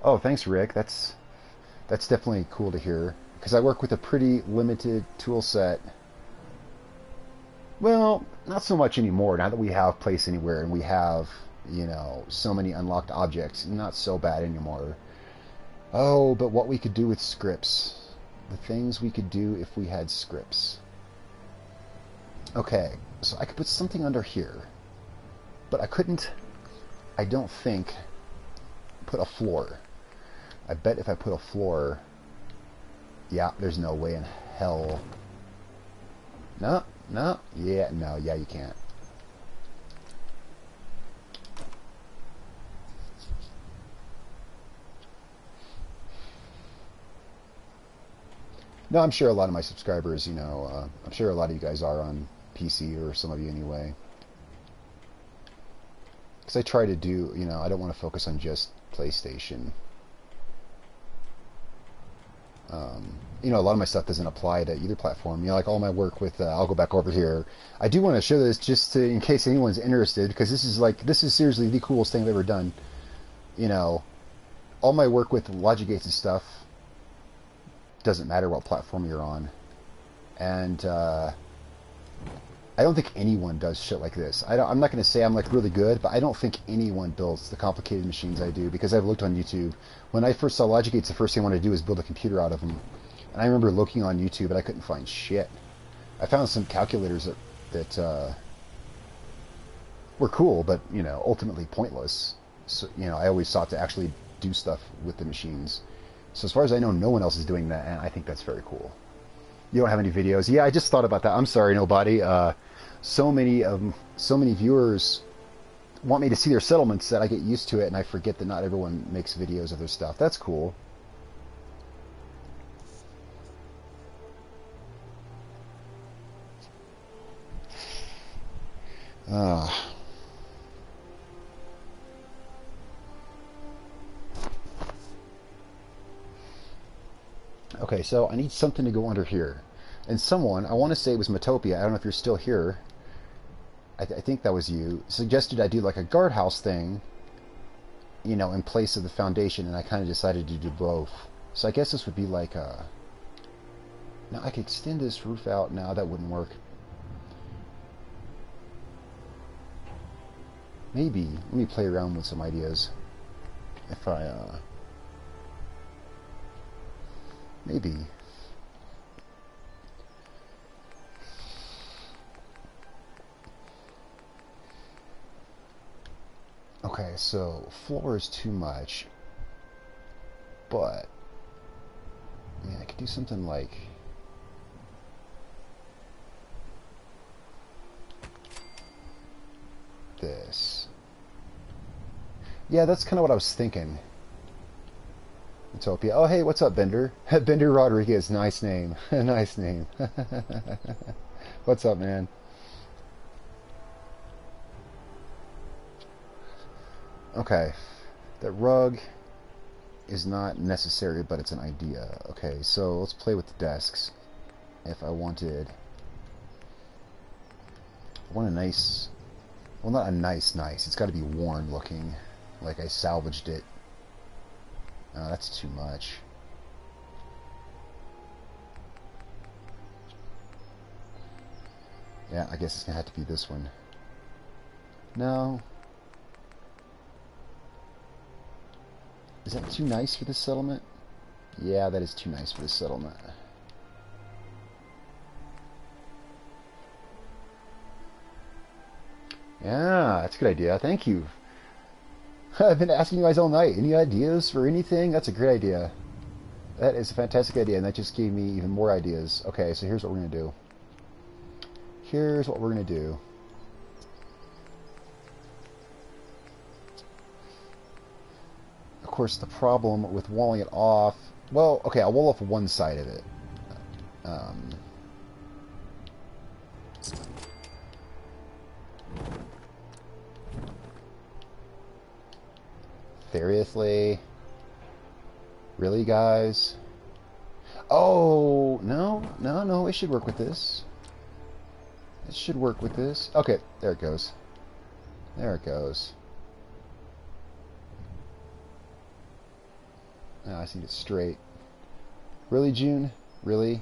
S1: Oh, thanks, Rick. That's definitely cool to hear because I work with a pretty limited tool set. Well, not so much anymore. Now that we have Place Anywhere and we have, so many unlocked objects, not so bad anymore. Oh, but what we could do with scripts. The things we could do if we had scripts. Okay, so I could put something under here. But I couldn't, I don't think, put a floor. I bet if I put a floor, yeah, there's no way in hell. No, yeah, you can't. No, I'm sure a lot of my subscribers, I'm sure a lot of you guys are on PC, or some of you anyway. Because I try to do, I don't want to focus on just PlayStation. A lot of my stuff doesn't apply to either platform. Like all my work with, I'll go back over here. I do want to show this just in case anyone's interested, because this is seriously the coolest thing I've ever done. All my work with logic gates and stuff doesn't matter what platform you're on. And I don't think anyone does shit like this. I'm not going to say I'm really good, but I don't think anyone builds the complicated machines I do, because I've looked on YouTube. When I first saw logic gates, the first thing I wanted to do was build a computer out of them. And I remember looking on YouTube, and I couldn't find shit. I found some calculators that were cool, but ultimately pointless. So I always sought to actually do stuff with the machines. So as far as I know, no one else is doing that, and I think that's very cool. You don't have any videos? Yeah, I just thought about that. I'm sorry, nobody. So many viewers want me to see their settlements that I get used to it, and I forget that not everyone makes videos of their stuff. That's cool. Okay, so I need something to go under here. And someone, I want to say it was Matopia, I don't know if you're still here, I think that was you, suggested I do like a guardhouse thing, in place of the foundation, and I kind of decided to do both. So I guess this would be like a... Now I could extend this roof out. No, that wouldn't work. Maybe, let me play around with some ideas. If I, maybe. Okay, so floor is too much, but yeah, I could do something like this. Yeah, that's kind of what I was thinking. Utopia. Oh, hey, what's up, Bender? Bender Rodriguez, nice name. Nice name. What's up, man? Okay, that rug is not necessary, but it's an idea. Okay, so let's play with the desks. If I want a nice, well, not a nice, it's got to be worn looking, like I salvaged it. Oh, that's too much. Yeah, I guess it's gonna have to be this one. No. Is that too nice for this settlement? Yeah, that is too nice for this settlement. Yeah, that's a good idea. Thank you. I've been asking you guys all night. Any ideas for anything? That's a great idea. That is a fantastic idea, and that just gave me even more ideas. Okay, so here's what we're going to do. here's what we're going to do. Of course, the problem with walling it off... Well, okay, I'll wall off one side of it. Seriously? Really, guys? Oh, no, it should work with this. It should work with this. Okay, there it goes. There it goes. Now I think it's straight. Really, June? Really?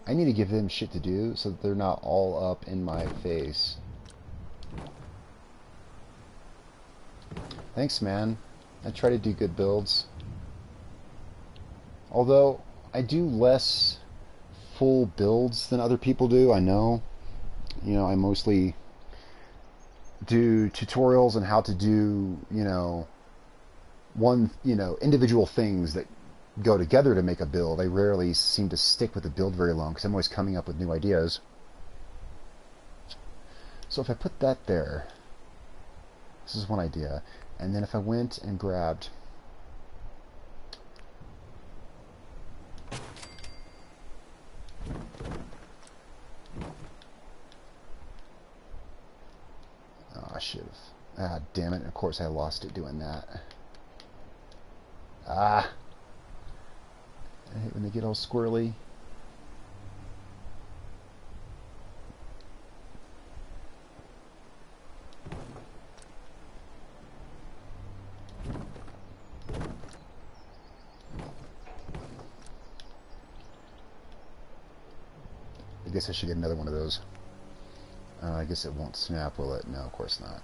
S1: I need to give them shit to do so that they're not all up in my face. Thanks, man. I try to do good builds. Although, I do less full builds than other people do, I know. You know, I mostly do tutorials on how to do, individual things that go together to make a build. I rarely seem to stick with a build very long because I'm always coming up with new ideas. So if I put that there, this is one idea. And then if I went and grabbed... Oh, I should have... Ah, damn it. And of course I lost it doing that. Ah! I hate when they get all squirrely. I guess I should get another one of those. I guess it won't snap, will it? No, of course not.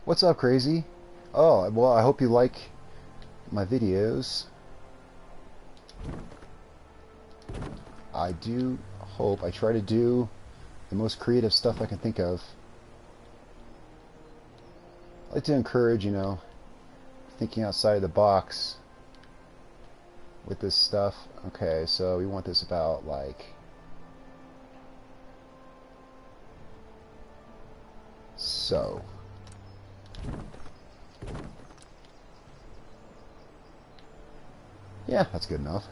S1: What's up, crazy? Oh, well, I hope you like my videos. I do hope I try to do the most creative stuff I can think of. I like to encourage, thinking outside the box with this stuff. Okay, so we want this about like so. Yeah, that's good enough.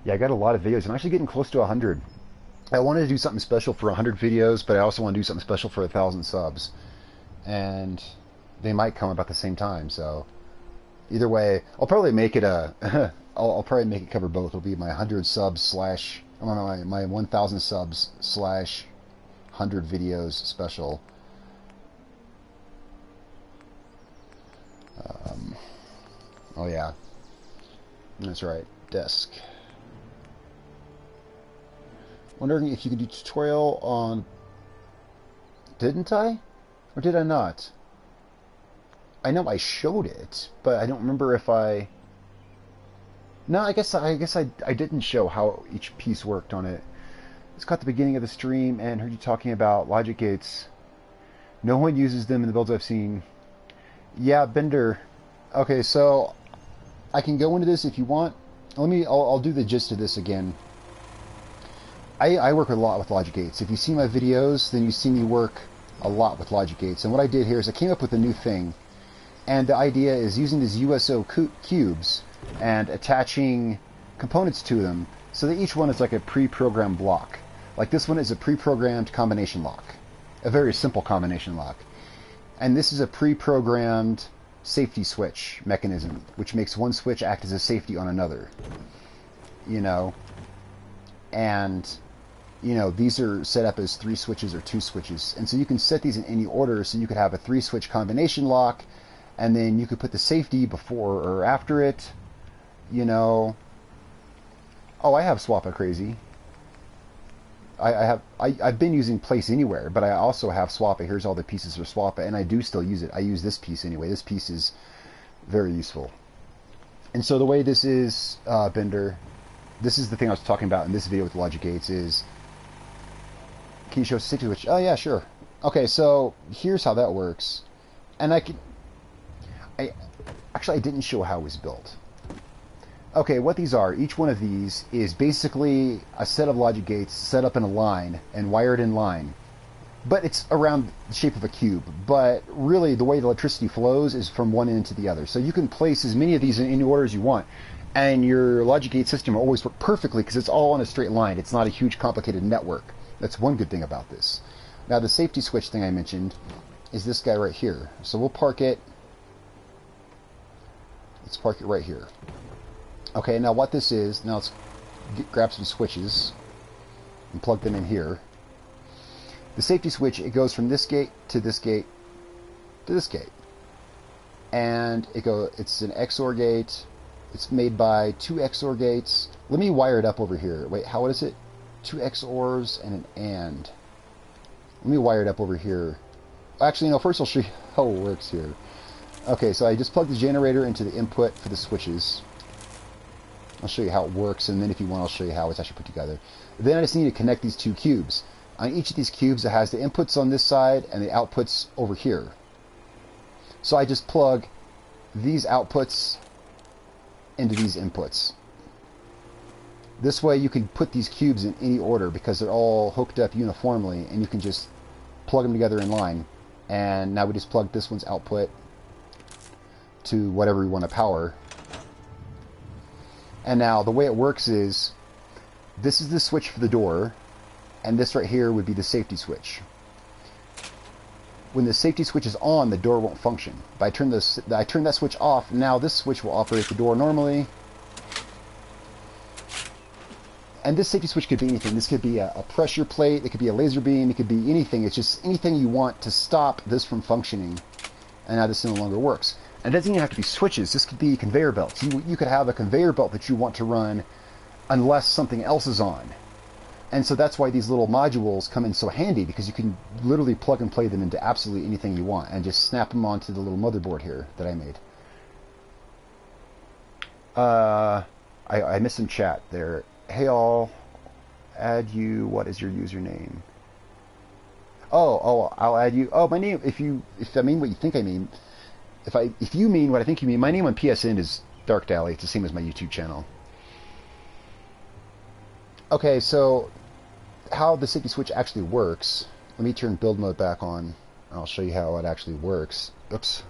S1: Yeah, I got a lot of videos. I'm actually getting close to 100. I wanted to do something special for 100 videos, but I also want to do something special for 1,000 subs. And they might come about the same time, so either way, I'll probably make it a I'll probably make it cover both. It'll be my 100 subs slash my 1,000 subs slash 100 videos special. Oh yeah, that's right. Desk. Wondering if you could do tutorial on... Didn't I? Or did I not? I know I showed it, but I don't remember if I... No, I guess I didn't show how each piece worked on it. It's caught the beginning of the stream and heard you talking about logic gates. No one uses them in the builds I've seen. Yeah, Bender. Okay, so I can go into this if you want. I'll do the gist of this again. I work a lot with logic gates. If you see my videos, then you see me work a lot with logic gates. And what I did here is I came up with a new thing. And the idea is using these USO cubes and attaching components to them so that each one is like a pre-programmed block. Like this one is a pre-programmed combination lock. A very simple combination lock. And this is a pre-programmed safety switch mechanism, which makes one switch act as a safety on another. And these are set up as 3 switches or 2 switches. And so you can set these in any order, so you could have a 3-switch combination lock, and then you could put the safety before or after it, Oh, I have Swappa crazy. I've been using Place Anywhere, but I also have Swappa. Here's all the pieces for Swappa, and I do still use it. I use this piece anyway. This piece is very useful. And so the way this is, Bender, this is the thing I was talking about in this video with the logic gates is, can you show safety switch? Oh yeah, sure. Okay, so here's how that works. And actually I didn't show how it was built. Okay, what these are, each one of these is basically a set of logic gates set up in a line and wired in line. But it's around the shape of a cube. But really, the way the electricity flows is from one end to the other. So you can place as many of these in any order as you want. And your logic gate system will always work perfectly because it's all on a straight line. It's not a huge, complicated network. That's one good thing about this. Now, the safety switch thing I mentioned is this guy right here. So we'll park it. Let's park it right here. Okay, now what this is, now let's grab some switches and plug them in here. The safety switch, it goes from this gate to this gate to this gate. And it's an XOR gate. It's made by 2 XOR gates. Let me wire it up over here. Wait, what is it? 2 XORs and an AND. Let me wire it up over here. Actually, no, first I'll show you how it works here. Okay, so I just plugged the generator into the input for the switches. I'll show you how it works, and then if you want, I'll show you how it's actually put together. Then I just need to connect these 2 cubes. On each of these cubes, it has the inputs on this side and the outputs over here. So I just plug these outputs into these inputs. This way you can put these cubes in any order because they're all hooked up uniformly, and you can just plug them together in line. And now we just plug this one's output to whatever we want to power. And now the way it works is, this is the switch for the door, and this right here would be the safety switch. When the safety switch is on, the door won't function. If I turn that switch off, now this switch will operate the door normally. And this safety switch could be anything. This could be a pressure plate, it could be a laser beam, it could be anything. It's just anything you want to stop this from functioning. And now this no longer works. And it doesn't even have to be switches. This could be conveyor belts. You could have a conveyor belt that you want to run unless something else is on. And so that's why these little modules come in so handy, because you can literally plug and play them into absolutely anything you want and just snap them onto the little motherboard here that I made. I missed some chat there. Hey all, add you, what is your username? Oh, I'll add you. Oh, my name, if I mean what you think I mean, if you mean what I think you mean, my name on PSN is Darkdally. It's the same as my YouTube channel. Okay, so how the safety switch actually works, let me turn build mode back on. I'll show you how it actually works. Oops.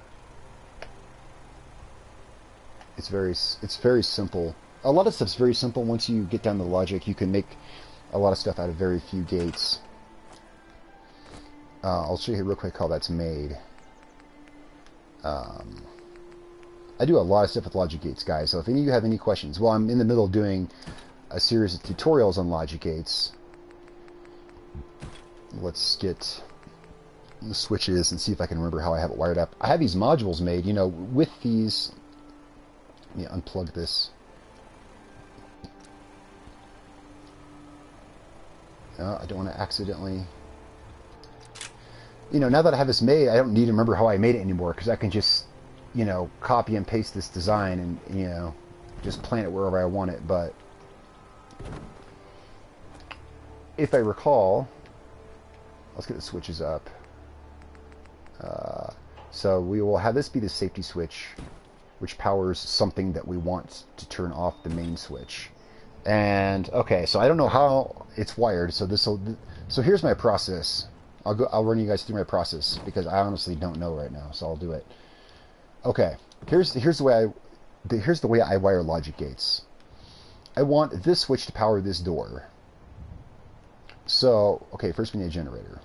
S1: It's very simple. A lot of stuff's very simple. Once you get down to the logic, you can make a lot of stuff out of very few gates. I'll show you real quick how that's made. I do a lot of stuff with logic gates, guys, so if any of you have any questions, well, I'm in the middle of doing a series of tutorials on logic gates. Let's get the switches and see if I can remember how I have it wired up. I have these modules made, you know, with these. Let me unplug this. I don't want to accidentally... You know, now that I have this made, I don't need to remember how I made it anymore, because I can just, you know, copy and paste this design and, you know, just plant it wherever I want it. But if I recall, let's get the switches up. So we will have this be the safety switch, which powers something that we want to turn off the main switch. And okay, so I don't know how it's wired. So here's my process. I'll run you guys through my process because I honestly don't know right now. So I'll do it. Okay, here's the way I wire logic gates. I want this switch to power this door. So okay, first we need a generator.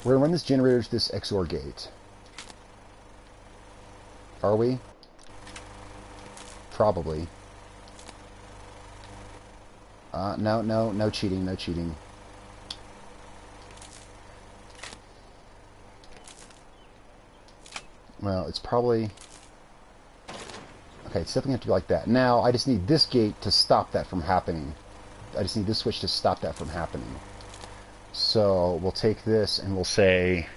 S1: We're gonna run this generator to this XOR gate. Are we? Probably. No cheating, no cheating. Well, it's probably... Okay, it's definitely have to be like that. Now, I just need this gate to stop that from happening. I just need this switch to stop that from happening. So, we'll take this and we'll say...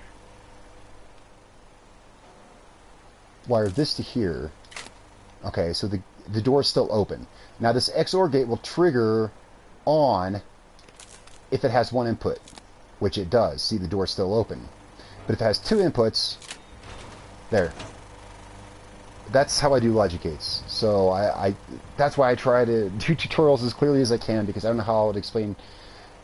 S1: wire this to here. Okay, so the door is still open. Now this XOR gate will trigger on if it has one input, which it does. See, the door is still open. But if it has two inputs, there. That's how I do logic gates. So that's why I try to do tutorials as clearly as I can, because I don't know how I would explain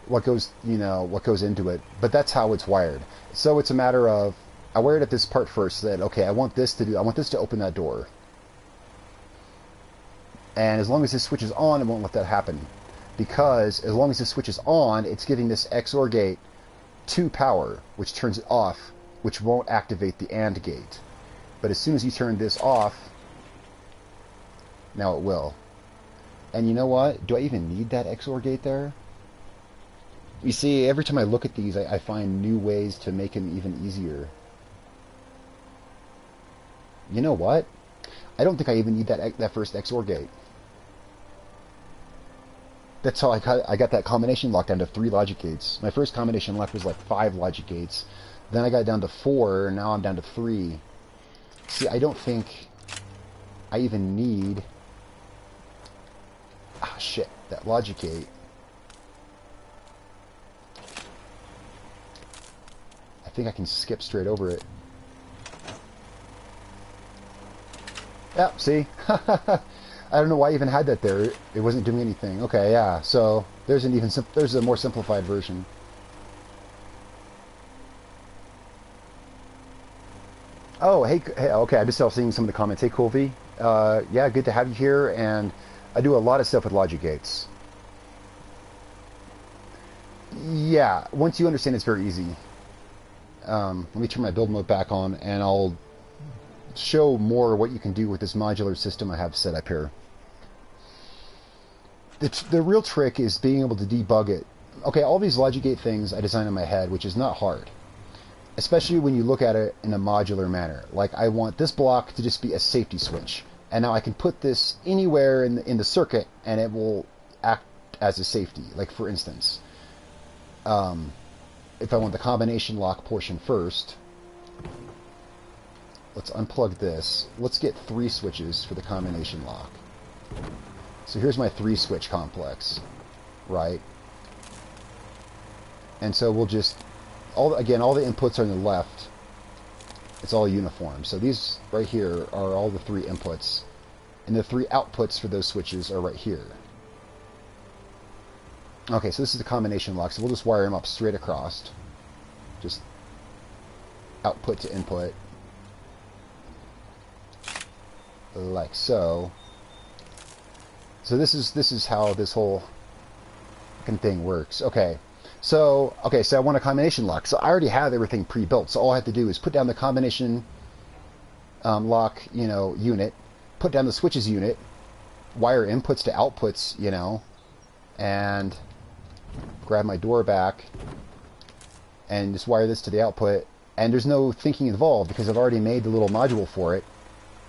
S1: what goes into it. But that's how it's wired. So it's a matter of, I wired at this part first, that okay, I want this to open that door. And as long as this switch is on, it won't let that happen. Because as long as this switch is on, it's giving this XOR gate 2 power, which turns it off, which won't activate the AND gate. But as soon as you turn this off, now it will. And you know what? Do I even need that XOR gate there? You see, every time I look at these, I find new ways to make them even easier. You know what? I don't think I even need that first XOR gate. That's how I got that combination lock down to 3 logic gates. My first combination lock was like 5 logic gates. Then I got down to 4, and now I'm down to 3. See, I don't think I even need... Ah, shit. That logic gate. I think I can skip straight over it. Yep, see? I don't know why I even had that there. It wasn't doing anything. Okay, yeah. So there's a more simplified version. Oh, hey, okay. I just started seeing some of the comments. Hey, Colby. Yeah, good to have you here. And I do a lot of stuff with logic gates. Yeah, once you understand, it's very easy. Let me turn my build mode back on, and I'll show more what you can do with this modular system I have set up here. The real trick is being able to debug it. Okay, all these logic gate things I design in my head, which is not hard. Especially when you look at it in a modular manner. Like, I want this block to just be a safety switch. And now I can put this anywhere in the circuit, and it will act as a safety. Like, for instance, if I want the combination lock portion first, let's unplug this. Let's get 3 switches for the combination lock. So here's my 3-switch complex, right? And so we'll just... all the inputs are on the left. It's all uniform. So these right here are all the 3 inputs. And the 3 outputs for those switches are right here. Okay, so this is the combination lock. So we'll just wire them up straight across. Just output to input. Like so. So this is how this whole fucking thing works. Okay. So I want a combination lock. So I already have everything pre-built. So all I have to do is put down the combination lock, unit, put down the switches unit, wire inputs to outputs, and grab my door back and just wire this to the output. And there's no thinking involved because I've already made the little module for it.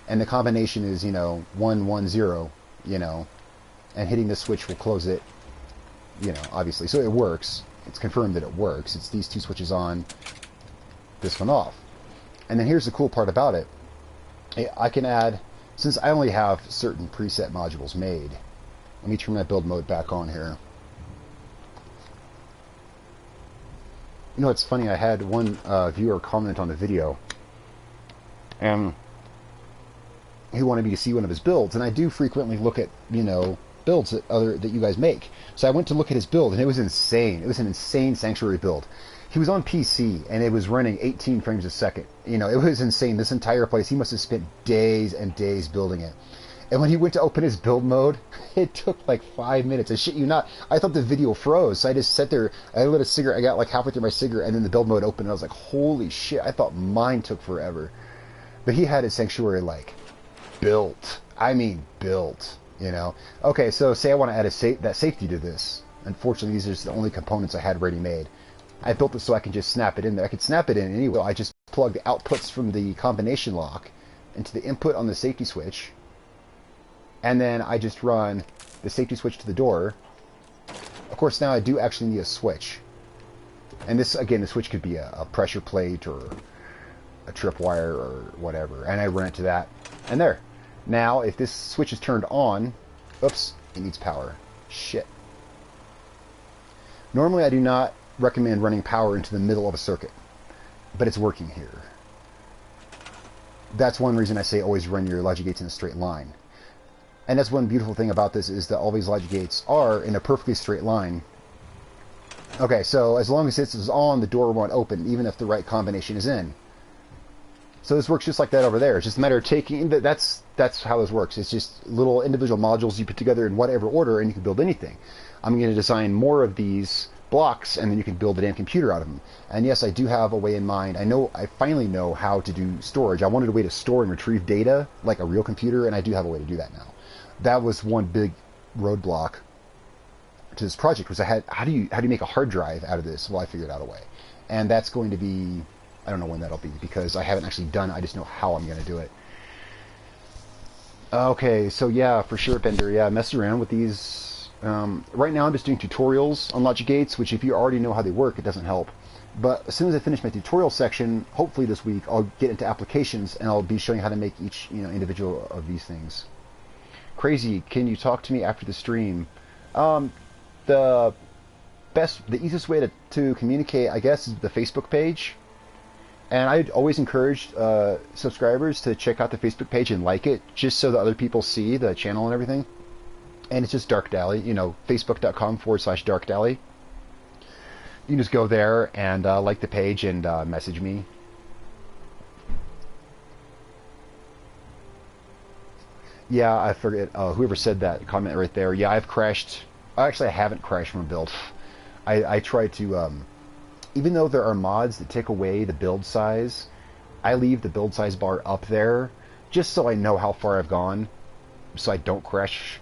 S1: And the combination is, 1, 1, 0, and hitting this switch will close it, obviously. So it works. It's confirmed that it works. It's these 2 switches on, this one off. And then here's the cool part about it. I can add, since I only have certain preset modules made, let me turn my build mode back on here. It's funny, I had one viewer comment on the video, and he wanted me to see one of his builds, and I do frequently look at, builds that you guys make. So I went to look at his build, and it was insane. It was an insane Sanctuary build. He was on PC, and it was running 18 frames a second. It was insane. This entire place, he must have spent days and days building it. And when he went to open his build mode, it took like 5 minutes. I shit you not. I thought the video froze, so I just sat there. I lit a cigarette. I got like halfway through my cigarette, and then the build mode opened, and I was like, holy shit. I thought mine took forever. But he had his Sanctuary, like, built. I mean, built. Okay, so say I want to add that safety to this. Unfortunately, these are just the only components I had ready made. I built it so I can just snap it in there. I could snap it in anyway. I just plug the outputs from the combination lock into the input on the safety switch, and then I just run the safety switch to the door. Of course, now I do actually need a switch. And this, again, the switch could be a pressure plate or a tripwire or whatever. And I run it to that. And there. Now, if this switch is turned on, oops, it needs power. Shit. Normally, I do not recommend running power into the middle of a circuit, but it's working here. That's one reason I say always run your logic gates in a straight line. And that's one beautiful thing about this, is that all these logic gates are in a perfectly straight line. Okay, so as long as this is on, the door won't open, even if the right combination is in. So this works just like that over there. It's just a matter of taking... That's how this works. It's just little individual modules you put together in whatever order, and you can build anything. I'm going to design more of these blocks, and then you can build a damn computer out of them. And yes, I do have a way in mind. I finally know how to do storage. I wanted a way to store and retrieve data like a real computer, and I do have a way to do that now. That was one big roadblock to this project, was how do you make a hard drive out of this? Well, I figured out a way. And that's going to be... I don't know when that'll be, because I haven't actually done it. I just know how I'm going to do it. Okay, so yeah, for sure, Bender. Yeah, mess around with these. Right now I'm just doing tutorials on logic gates, which if you already know how they work, it doesn't help. But as soon as I finish my tutorial section, hopefully this week, I'll get into applications, and I'll be showing how to make each individual of these things. Crazy, can you talk to me after the stream? The easiest way to communicate, I guess, is the Facebook page. And I'd always encourage subscribers to check out the Facebook page and like it, just so that other people see the channel and everything. And it's just Darkdally, facebook.com/Darkdally. You can just go there and like the page and message me. Yeah, I forget whoever said that comment right there. Yeah, I've crashed. Actually, I haven't crashed from a build. I tried to... even though there are mods that take away the build size, I leave the build size bar up there just so I know how far I've gone, so I don't crash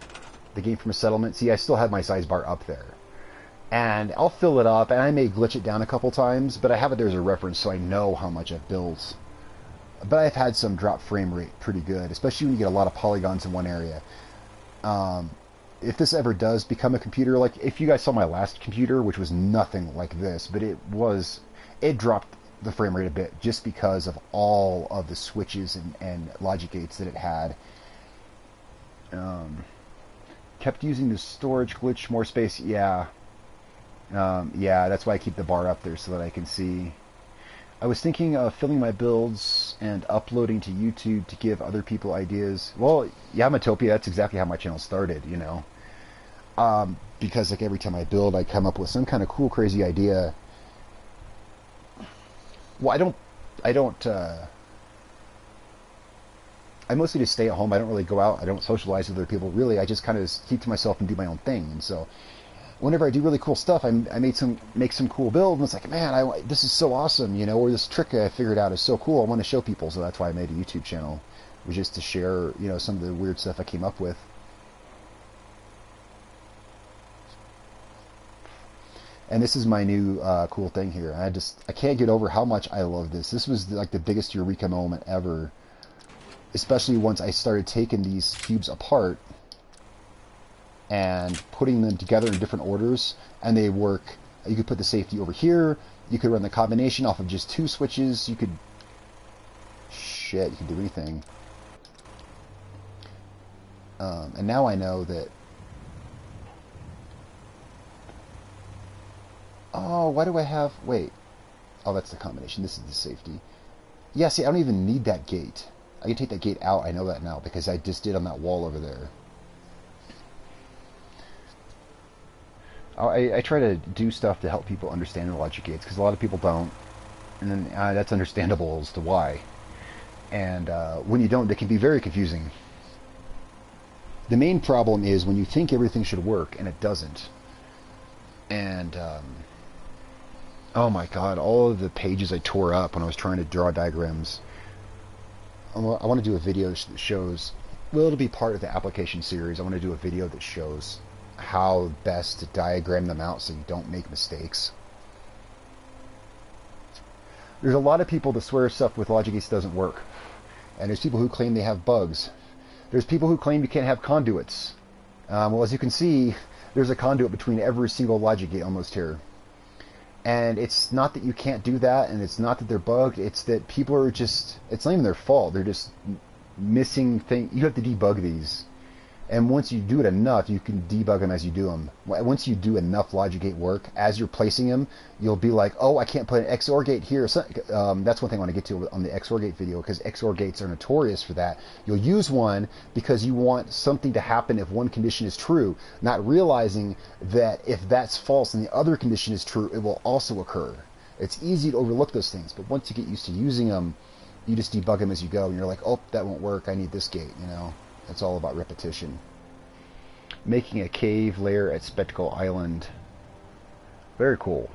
S1: the game from a settlement. See, I still have my size bar up there. And I'll fill it up, and I may glitch it down a couple times, but I have it there as a reference so I know how much I've built. But I've had some drop frame rate pretty good, especially when you get a lot of polygons in one area. If this ever does become a computer, like if you guys saw my last computer, which was nothing like this, but it dropped the frame rate a bit just because of all of the switches and logic gates that it had. Kept using the storage glitch, more space, yeah. Yeah, that's why I keep the bar up there so that I can see. I was thinking of filming my builds and uploading to YouTube to give other people ideas. Well, yeah, Matopia, that's exactly how my channel started, because like every time I build, I come up with some kind of cool, crazy idea. Well, I mostly just stay at home. I don't really go out. I don't socialize with other people. Really, I just kind of keep to myself and do my own thing. And so, whenever I do really cool stuff, I make some cool build, and it's like, man, this is so awesome, or this trick I figured out is so cool. I want to show people, so that's why I made a YouTube channel, was just to share, some of the weird stuff I came up with. And this is my new cool thing here. I can't get over how much I love this. This was like the biggest eureka moment ever, especially once I started taking these cubes apart and putting them together in different orders, and they work. You could put the safety over here. You could run the combination off of just 2 switches. You could do anything. And now I know that. Oh, why do I have? Wait. Oh, that's the combination. This is the safety. Yeah, see, I don't even need that gate. I can take that gate out. I know that now because I just did on that wall over there. I try to do stuff to help people understand the logic gates, because a lot of people don't, and then that's understandable as to why. And when you don't, they can be very confusing. The main problem is when you think everything should work and it doesn't. And oh my god, all of the pages I tore up when I was trying to draw diagrams. I want to do a video that shows, well, it'll be part of the application series. I want to do a video that shows how best to diagram them out so you don't make mistakes. There's a lot of people that swear stuff with logic gates doesn't work, and there's people who claim they have bugs. There's people who claim you can't have conduits. Well, as you can see, there's a conduit between every single logic gate almost here, and it's not that you can't do that, and it's not that they're bugged. It's that people are just, it's not even their fault. They're just missing thing. You have to debug these. And once you do it enough, you can debug them as you do them. Once you do enough logic gate work, as you're placing them, you'll be like, oh, I can't put an XOR gate here. So, that's one thing I want to get to on the XOR gate video, because XOR gates are notorious for that. You'll use one because you want something to happen if one condition is true, not realizing that if that's false and the other condition is true, it will also occur. It's easy to overlook those things, but once you get used to using them, you just debug them as you go, and you're like, oh, that won't work, I need this gate, you know. It's all about repetition. Making a cave layer at Spectacle Island. Very cool.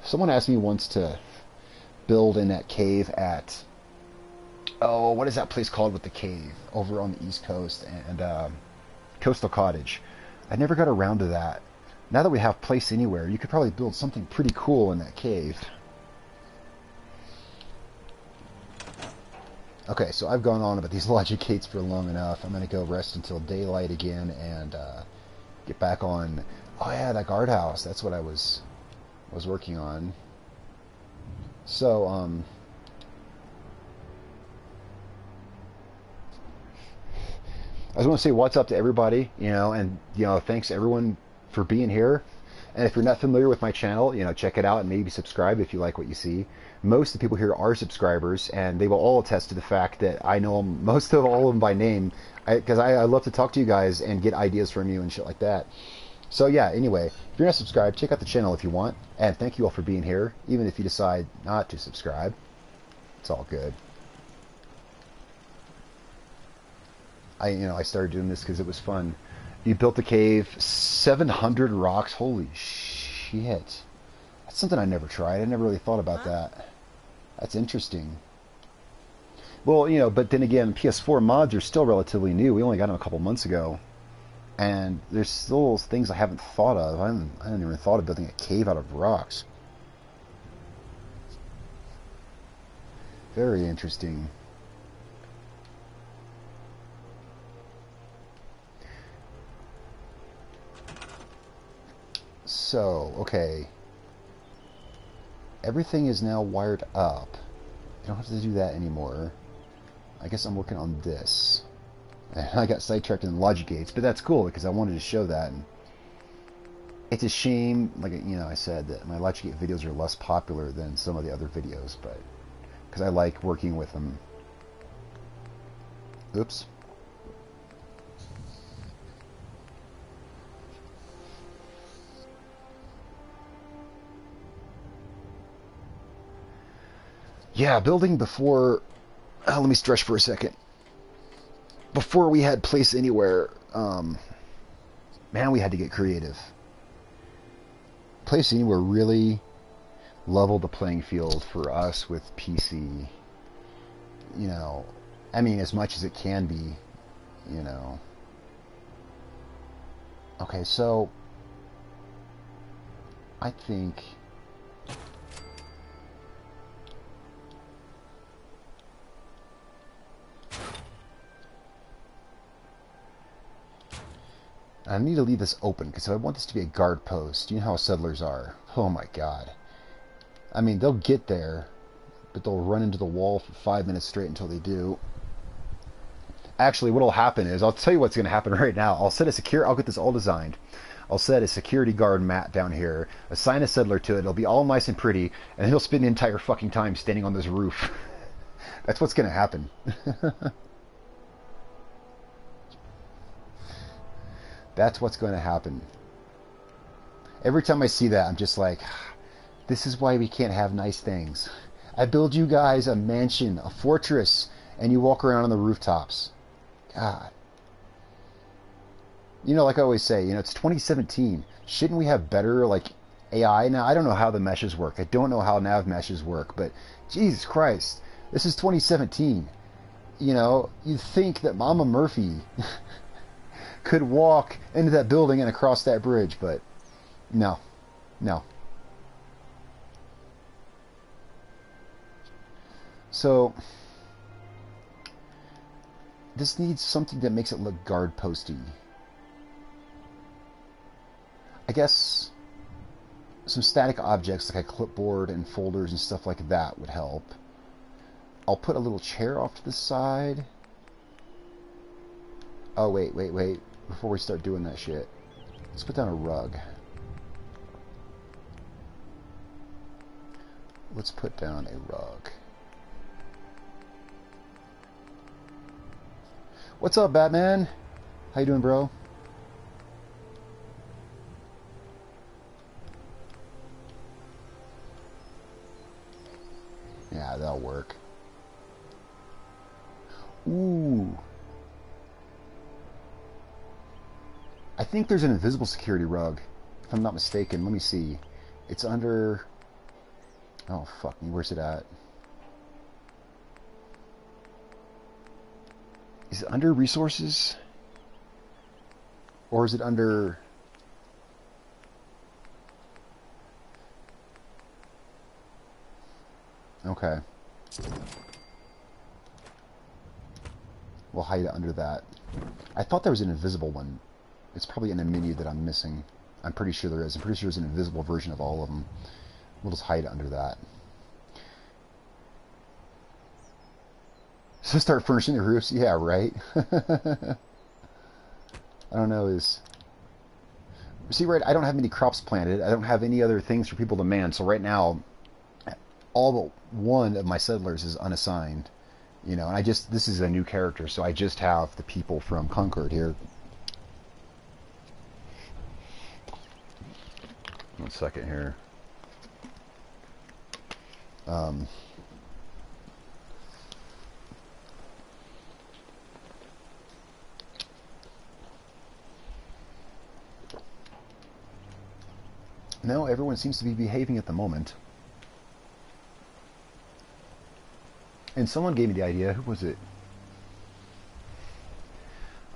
S1: Someone asked me once to build in that cave at, oh, what is that place called with the cave over on the East Coast, and Coastal Cottage. I never got around to that. Now that we have Place Anywhere, you could probably build something pretty cool in that cave. Okay, so I've gone on about these logic gates for long enough. I'm going to go rest until daylight again and get back on. Oh yeah, that guardhouse. That's what I was working on. So I just want to say what's up to everybody, you know, and you know, thanks everyone for being here. And if you're not familiar with my channel, you know, check it out and maybe subscribe if you like what you see. Most of the people here are subscribers, and they will all attest to the fact that I know them, most of all of them by name, because I love to talk to you guys and get ideas from you and shit like that. So yeah, anyway, if you're not subscribed, check out the channel if you want, and thank you all for being here, even if you decide not to subscribe. It's all good. I started doing this because it was fun. You built the cave, 700 rocks, holy shit. That's something I never tried. I never really thought about that. That's interesting. Well, you know, but then again, PS4 mods are still relatively new. We only got them a couple months ago. And there's still things I haven't thought of. I haven't even thought of building a cave out of rocks. Very interesting. So, okay. Everything is now wired up. I don't have to do that anymore. I guess I'm working on this. I got sidetracked in logic gates, but that's cool because I wanted to show that. And it's a shame, like, you know, I said that my logic gate videos are less popular than some of the other videos, but because I like working with them. Oops. Yeah, building before... let me stretch for a second. Before we had Place Anywhere, man, we had to get creative. Place Anywhere really leveled the playing field for us with PC. You know, I mean, as much as it can be, you know. Okay, so... I think... I need to leave this open because I want this to be a guard post. You know how settlers are. Oh my god. I mean, they'll get there, but they'll run into the wall for 5 minutes straight until they do. Actually, what'll happen is, I'll tell you what's going to happen right now. I'll get this all designed. I'll set a security guard mat down here, assign a settler to it, it'll be all nice and pretty, and he'll spend the entire fucking time standing on this roof. That's what's going to happen. That's what's going to happen. Every time I see that, I'm just like, this is why we can't have nice things. I build you guys a mansion, a fortress, and you walk around on the rooftops. God. You know, like I always say, you know, it's 2017. Shouldn't we have better, like, AI? Now, I don't know how the meshes work. I don't know how nav meshes work, but Jesus Christ, this is 2017. You know, you'd think that Mama Murphy... could walk into that building and across that bridge, but no. So this needs something that makes it look guard posty. I guess some static objects like a clipboard and folders and stuff like that would help. I'll put a little chair off to the side. Oh, wait. Before we start doing that shit, let's put down a rug. Let's put down a rug. What's up, Batman? How you doing, bro? Yeah, that'll work. Ooh. I think there's an invisible security rug, if I'm not mistaken. Let me see. It's under... Oh, fuck me. Where's it at? Is it under resources? Or is it under... Okay. We'll hide it under that. I thought there was an invisible one. It's probably in a menu that I'm missing. I'm pretty sure there is. I'm pretty sure there's an invisible version of all of them. We'll just hide it under that. So start furnishing the roofs? Yeah, right? I don't know, see, right, I don't have any crops planted. I don't have any other things for people to man. So right now, all but one of my settlers is unassigned. You know, and this is a new character, so I just have the people from Concord here. One second here. No, everyone seems to be behaving at the moment. And someone gave me the idea. Who was it?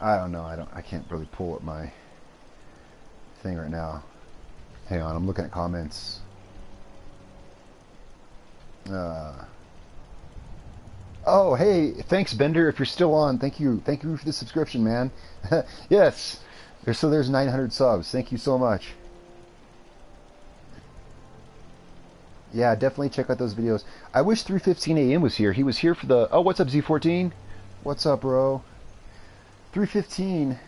S1: I don't know. I can't really pull up my thing right now. Hang on, I'm looking at comments. Oh, hey, thanks, Bender. If you're still on, thank you for the subscription, man. Yes, there's 900 subs. Thank you so much. Yeah, definitely check out those videos. I wish 3:15 a.m. was here. He was here for the... Oh, what's up, Z14? What's up, bro? 3:15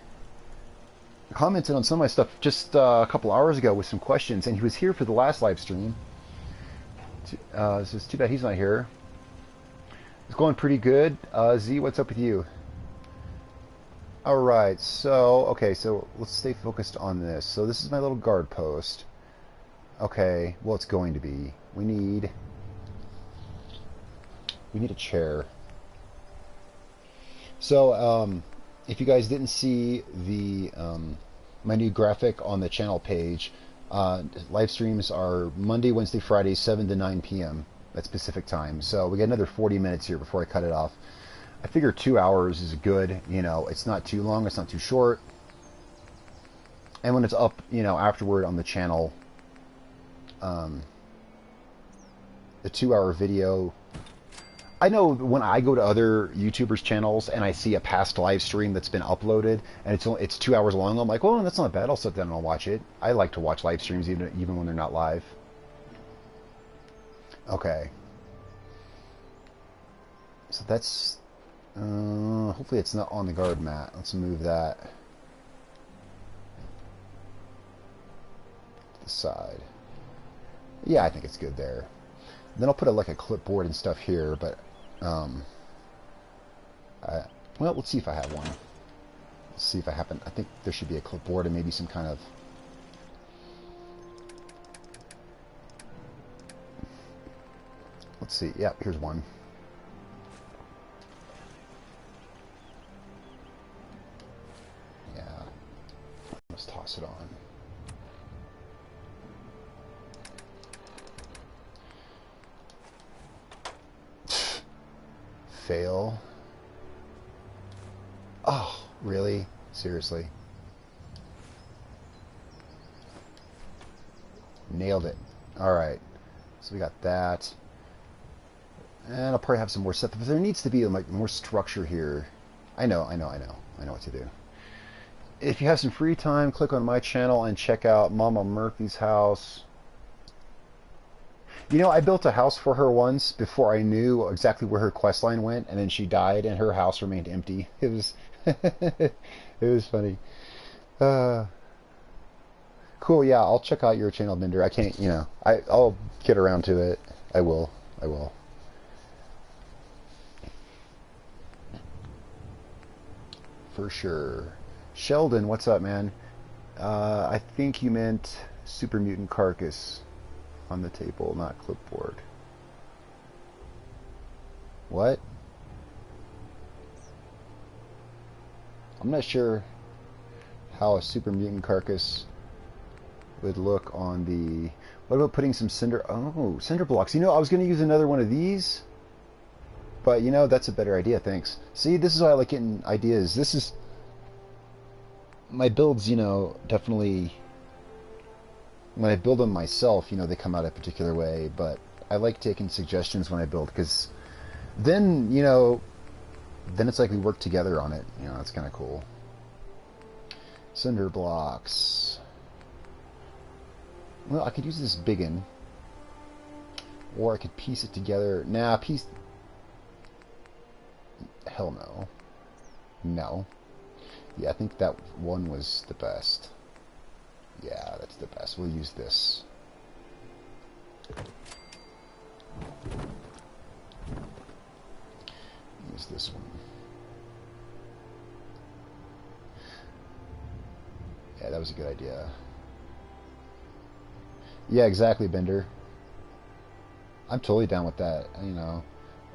S1: commented on some of my stuff just a couple hours ago with some questions, and he was here for the last live stream. It's too bad he's not here. It's going pretty good. Z, what's up with you? Alright, so let's stay focused on this. So this is my little guard post. Okay, well, it's going to be. We need a chair. So, if you guys didn't see the my new graphic on the channel page, live streams are Monday, Wednesday, Friday, 7 to 9 p.m. That's Pacific time. So we got another 40 minutes here before I cut it off. I figure 2 hours is good. You know, it's not too long, it's not too short. And when it's up, you know, afterward on the channel, the 2-hour video. I know when I go to other YouTubers' channels and I see a past live stream that's been uploaded and it's 2 hours long, I'm like, well, that's not bad. I'll sit down and I'll watch it. I like to watch live streams even when they're not live. Okay. So that's... hopefully it's not on the guard mat. Let's move that to the side. Yeah, I think it's good there. Then I'll put like a clipboard and stuff here, but well, let's see if I have one. Let's see if I happen. I think there should be a clipboard and maybe some kind of... Let's see. Yeah, here's one. Yeah. Let's toss it on. Fail. Oh, really? Seriously? Nailed it. Alright. So we got that. And I'll probably have some more stuff. But there needs to be like more structure here. I know what to do. If you have some free time, click on my channel and check out Mama Murphy's house. You know, I built a house for her once before I knew exactly where her quest line went, and then she died, and her house remained empty. It was, it was funny. Uh, cool. Yeah, I'll check out your channel, Bender. I can't, you know, I'll get around to it. I will. I will. For sure. Sheldon, what's up, man? I think you meant Super Mutant Carcass on the table, not clipboard. What? I'm not sure how a Super Mutant Carcass would look on the... What about putting some cinder... Oh, cinder blocks. You know, I was going to use another one of these, but, you know, that's a better idea, thanks. See, this is why I like getting ideas. This is... My builds, you know, definitely... When I build them myself, you know, they come out a particular way, but I like taking suggestions when I build, because then, you know, then it's like we work together on it. You know, that's kind of cool. Cinder blocks. Well, I could use this biggin, or I could piece it together. Nah, piece... Hell no. No. Yeah, I think that one was the best. Yeah, that's the best. We'll use this. Use this one. Yeah, that was a good idea. Yeah, exactly, Bender. I'm totally down with that. You know,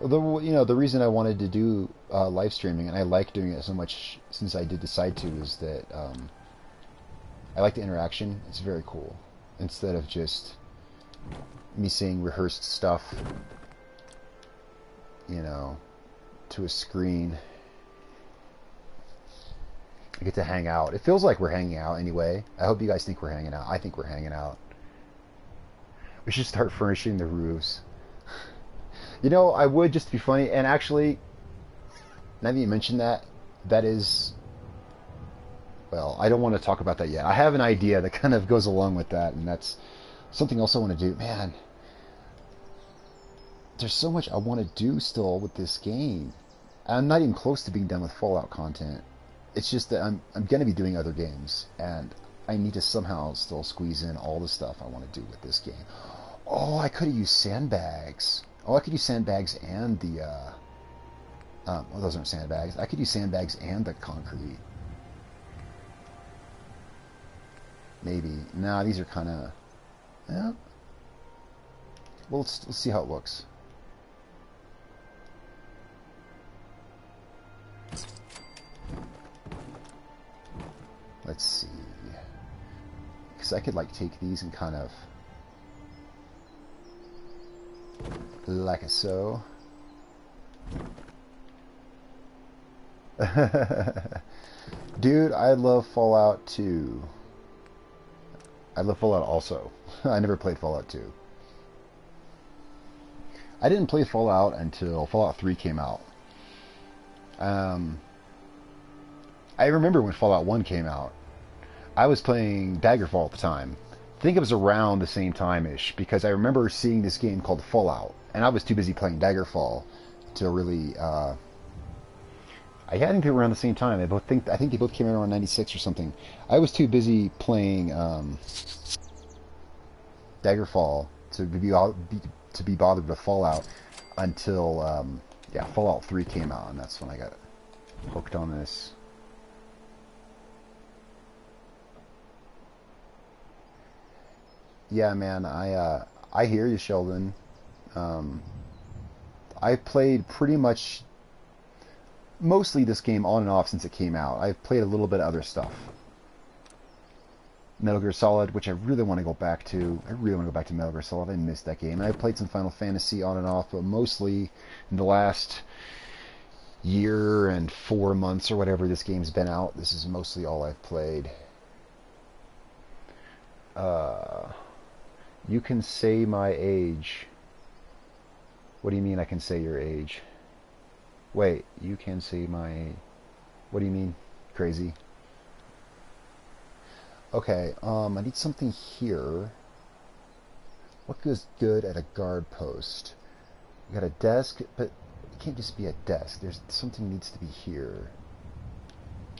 S1: the reason I wanted to do live streaming, and I like doing it so much since I did decide to, is that I like the interaction. It's very cool. Instead of just me seeing rehearsed stuff, you know, to a screen. I get to hang out. It feels like we're hanging out anyway. I hope you guys think we're hanging out. I think we're hanging out. We should start furnishing the roofs. You know, I would, just to be funny, and actually, now that you mentioned that, that is... Well, I don't want to talk about that yet. I have an idea that kind of goes along with that, and that's something else I want to do. Man, there's so much I want to do still with this game. I'm not even close to being done with Fallout content. It's just that I'm going to be doing other games, and I need to somehow still squeeze in all the stuff I want to do with this game. Oh, I could have used sandbags. Oh, I could use sandbags and the... well, those aren't sandbags. I could use sandbags and the concrete. Maybe. Nah, these are kind of... Yeah. Well, let's see how it looks. Let's see. Because I could, like, take these and kind of... like a so. Dude, I love Fallout 2. I love Fallout also. I never played Fallout 2. I didn't play Fallout until Fallout 3 came out. I remember when Fallout 1 came out. I was playing Daggerfall at the time. I think it was around the same time-ish, because I remember seeing this game called Fallout, and I was too busy playing Daggerfall to really... I think they were around the same time. I think they both came out around 96 or something. I was too busy playing Daggerfall to be bothered with Fallout until yeah, Fallout 3 came out, and that's when I got hooked on this. Yeah, man, I hear you, Sheldon. I played pretty much mostly this game on and off since it came out. I've played a little bit of other stuff. Metal Gear Solid, which I really want to go back to. I really want to go back to Metal Gear Solid. I missed that game. And I've played some Final Fantasy on and off, but mostly in the last year and 4 months or whatever this game's been out, this is mostly all I've played. You can say my age. What do you mean I can say your age? Wait, you can say my... What do you mean? Crazy. Okay, I need something here. What goes good at a guard post? We got a desk, but it can't just be a desk. There's something needs to be here.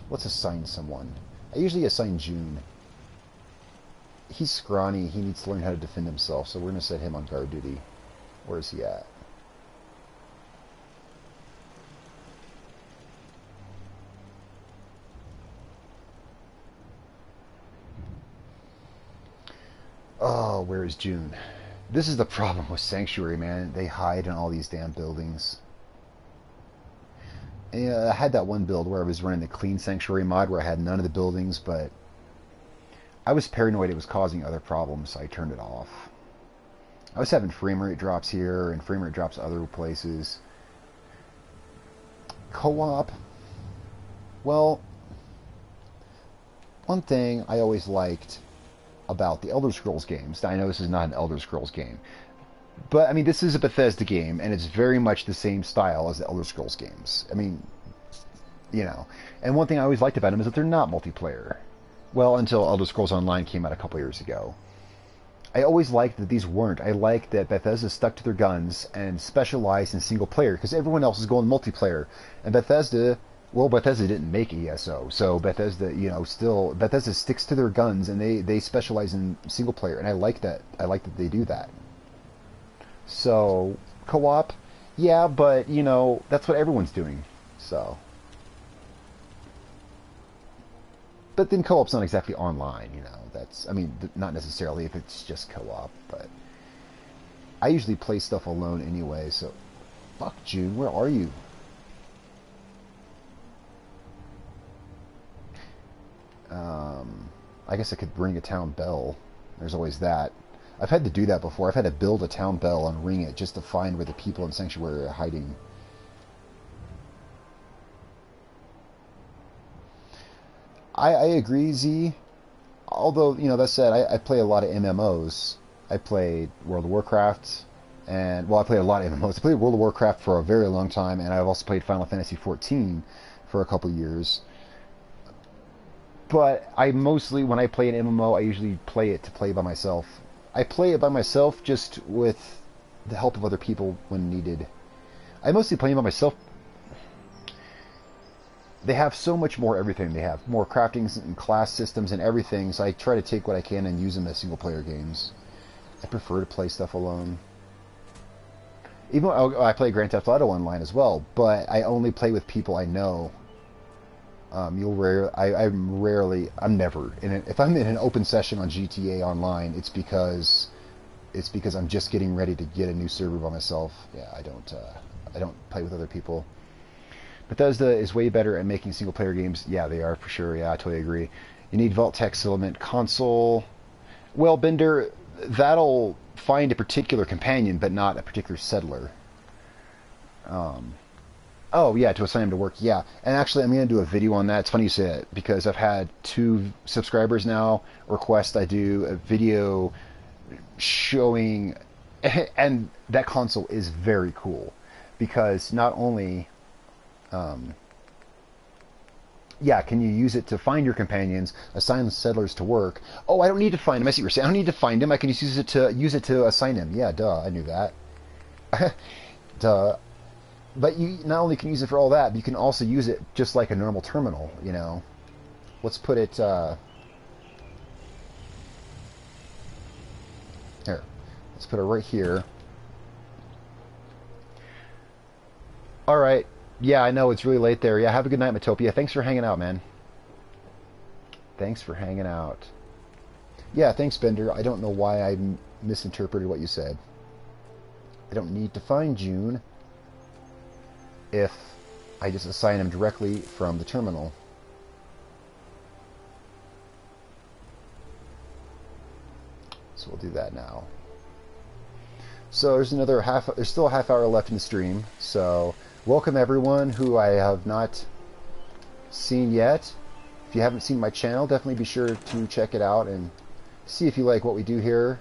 S1: Let's assign someone. I usually assign June. He's scrawny. He needs to learn how to defend himself, so we're going to set him on guard duty. Where is he at? Oh, where is June? This is the problem with Sanctuary, man. They hide in all these damn buildings. And, I had that one build where I was running the clean Sanctuary mod where I had none of the buildings, but I was paranoid it was causing other problems, so I turned it off. I was having frame rate drops here and frame rate drops other places. Co-op. Well, one thing I always liked about the Elder Scrolls games. Now, I know this is not an Elder Scrolls game, but I mean, this is a Bethesda game, and it's very much the same style as the Elder Scrolls games. I mean, you know, and one thing I always liked about them is that they're not multiplayer. Well, until Elder Scrolls Online came out a couple years ago. I always liked that these weren't. I liked that Bethesda stuck to their guns and specialized in single player, because everyone else is going multiplayer. And Bethesda, well, Bethesda didn't make ESO, so Bethesda, you know, still, Bethesda sticks to their guns, and they specialize in single player, and I like that. I like that they do that. So, co-op, yeah, but, you know, that's what everyone's doing, so. But then co-op's not exactly online, you know. That's, I mean, not necessarily if it's just co-op, but I usually play stuff alone anyway, so. Fuck, June, where are you? I guess I could ring a town bell. There's always that. I've had to do that before. I've had to build a town bell and ring it just to find where the people in Sanctuary are hiding. I agree, Z. Although, you know, that said, I play a lot of MMOs. I played World of Warcraft, and, well, I played a lot of MMOs. I played World of Warcraft for a very long time, and I've also played Final Fantasy XIV for a couple years. But I mostly, when I play an MMO, I usually play it to play by myself. I play it by myself just with the help of other people when needed. I mostly play it by myself. They have so much more everything. They have more craftings and class systems and everything, so I try to take what I can and use them as single-player games. I prefer to play stuff alone. Even though I play Grand Theft Auto Online as well, but I only play with people I know. I'm never if I'm in an open session on GTA Online, it's because I'm just getting ready to get a new server by myself. Yeah, I don't play with other people. Bethesda is way better at making single player games. Yeah, they are for sure. Yeah, I totally agree. You need Vault-Tec Settlement console. Well, Bender, that'll find a particular companion, but not a particular settler. Oh, yeah, to assign him to work, yeah. And actually, I'm going to do a video on that. It's funny you say it, because I've had 2 subscribers now request I do a video showing... And that console is very cool, because not only... yeah, can you use it to find your companions, assign the settlers to work? Oh, I don't need to find him. I see what you're saying. I don't need to find him. I can just use it to assign him. Yeah, duh, I knew that. Duh. But you not only can use it for all that, but you can also use it just like a normal terminal, you know. Let's put it, here. Let's put it right here. Alright. Yeah, I know, it's really late there. Yeah, have a good night, Matopia. Thanks for hanging out, man. Thanks for hanging out. Yeah, thanks, Bender. I don't know why I misinterpreted what you said. I don't need to find June if I just assign him directly from the terminal. So we'll do that now. So there's still a half hour left in the stream. So welcome everyone who I have not seen yet. If you haven't seen my channel, definitely be sure to check it out and see if you like what we do here.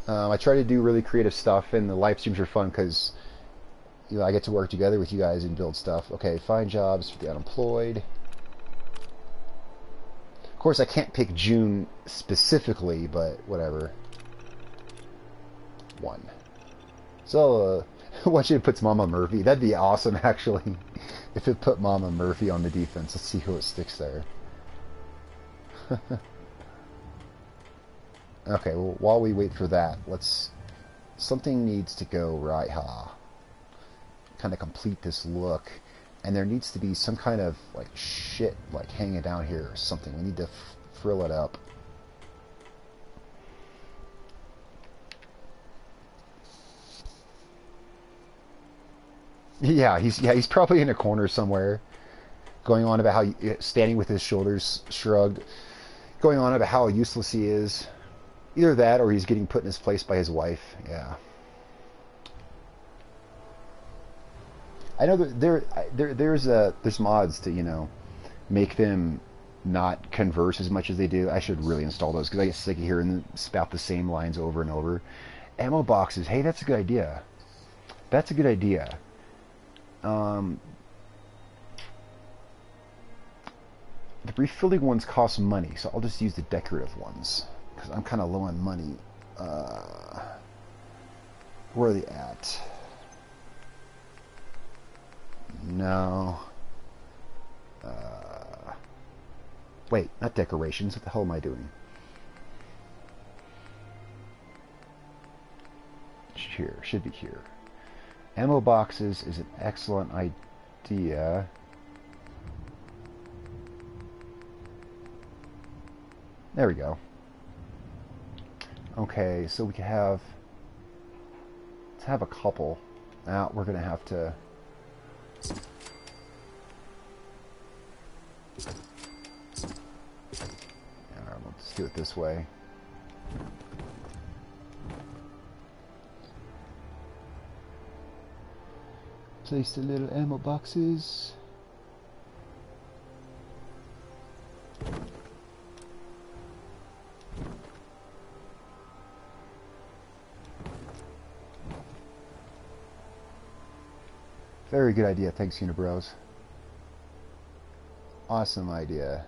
S1: I try to do really creative stuff, and the live streams are fun because, you know, I get to work together with you guys and build stuff. Okay, find jobs for the unemployed. Of course, I can't pick June specifically, but whatever. 1. So, watch it puts Mama Murphy. That'd be awesome, actually. If it put Mama Murphy on the defense. Let's see who it sticks there. Okay, well, while we wait for that, let's... Something needs to go right, kind of complete this look. And there needs to be some kind of, like, shit, like, hanging down here or something. We need to frill it up. Yeah, he's probably in a corner somewhere, going on about how standing with his shoulders shrugged, going on about how useless he is. Either that, or he's getting put in his place by his wife. Yeah. I know that there's mods to, you know, make them not converse as much as they do. I should really install those because I get sick of hearing them spout the same lines over and over. Ammo boxes. Hey, that's a good idea. That's a good idea. The refilling ones cost money, so I'll just use the decorative ones because I'm kind of low on money. Where are they at? No. Wait, not decorations. What the hell am I doing? Here, should be here. Ammo boxes is an excellent idea. There we go. Okay, so we can have... Let's have a couple. Now we're going to have to... Let's do it this way. Place the little ammo boxes. Very good idea. Thanks, Unibros. Awesome idea.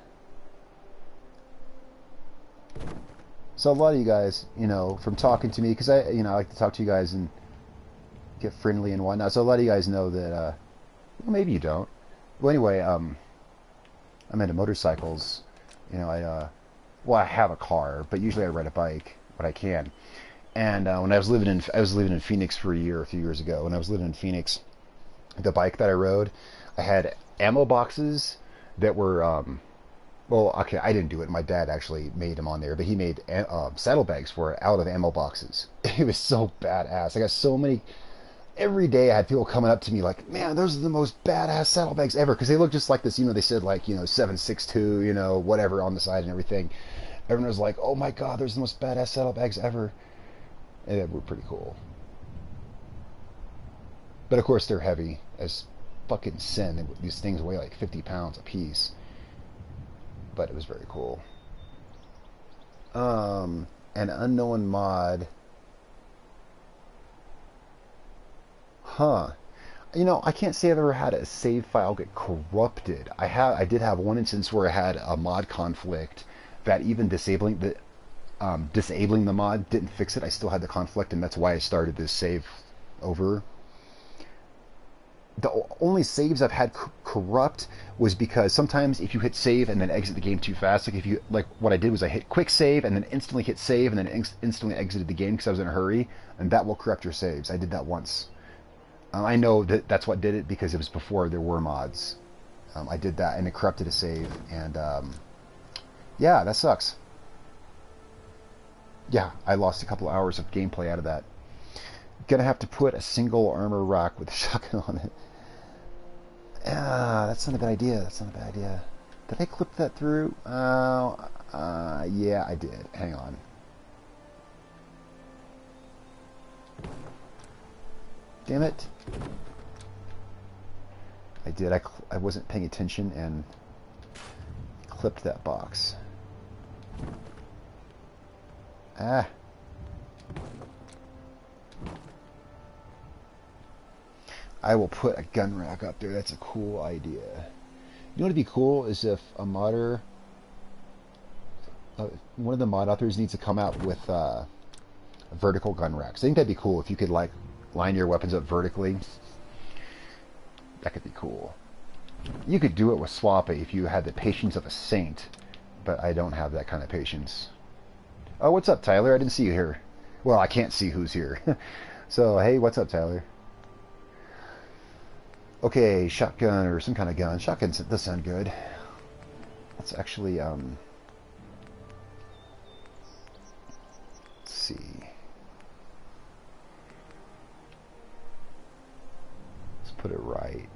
S1: So a lot of you guys, you know, from talking to me, because I like to talk to you guys and get friendly and whatnot. So a lot of you guys know that, well, maybe you don't. Well, anyway, I'm into motorcycles. You know, well, I have a car, but usually I ride a bike when I can. And when I was living in Phoenix for a few years ago. When I was living in Phoenix, the bike that I rode, I had ammo boxes that were, well, okay, I didn't do it. My dad actually made them on there, but he made saddlebags for it out of ammo boxes. It was so badass. I got so many. Every day I had people coming up to me like, man, those are the most badass saddlebags ever. Because they look just like this, you know, they said like, you know, 7.62, you know, whatever on the side and everything. Everyone was like, oh my God, those are the most badass saddlebags ever. And they were pretty cool. But of course they're heavy as fucking sin. These things weigh like 50 pounds a piece. But it was very cool. An unknown mod. Huh. You know, I can't say I've ever had a save file get corrupted. I did have one instance where I had a mod conflict that even disabling the mod didn't fix it. I still had the conflict, and that's why I started this save over. The only saves I've had corrupt was because sometimes if you hit save and then exit the game too fast, like what I did was I hit quick save and then instantly hit save and then instantly exited the game because I was in a hurry, and that will corrupt your saves. I did that once. I know that's what did it because it was before there were mods. I did that and it corrupted a save, and yeah, that sucks. Yeah, I lost a couple hours of gameplay out of that. Gonna have to put a single armor rack with a shotgun on it. That's not a bad idea. That's not a bad idea. Did I clip that through? Yeah, I did. Hang on. Damn it. I did. I wasn't paying attention and clipped that box. I will put a gun rack up there. That's a cool idea. You know what would be cool is if a modder, one of the mod authors needs to come out with vertical gun racks. I think that'd be cool if you could like line your weapons up vertically. That could be cool. You could do it with swapping if you had the patience of a saint, but I don't have that kind of patience. Oh, what's up, Tyler? I didn't see you here. Well, I can't see who's here. So, hey, what's up, Tyler? Okay, shotgun or some kind of gun. Shotgun does sound good. Let's actually, let's see. Let's put it right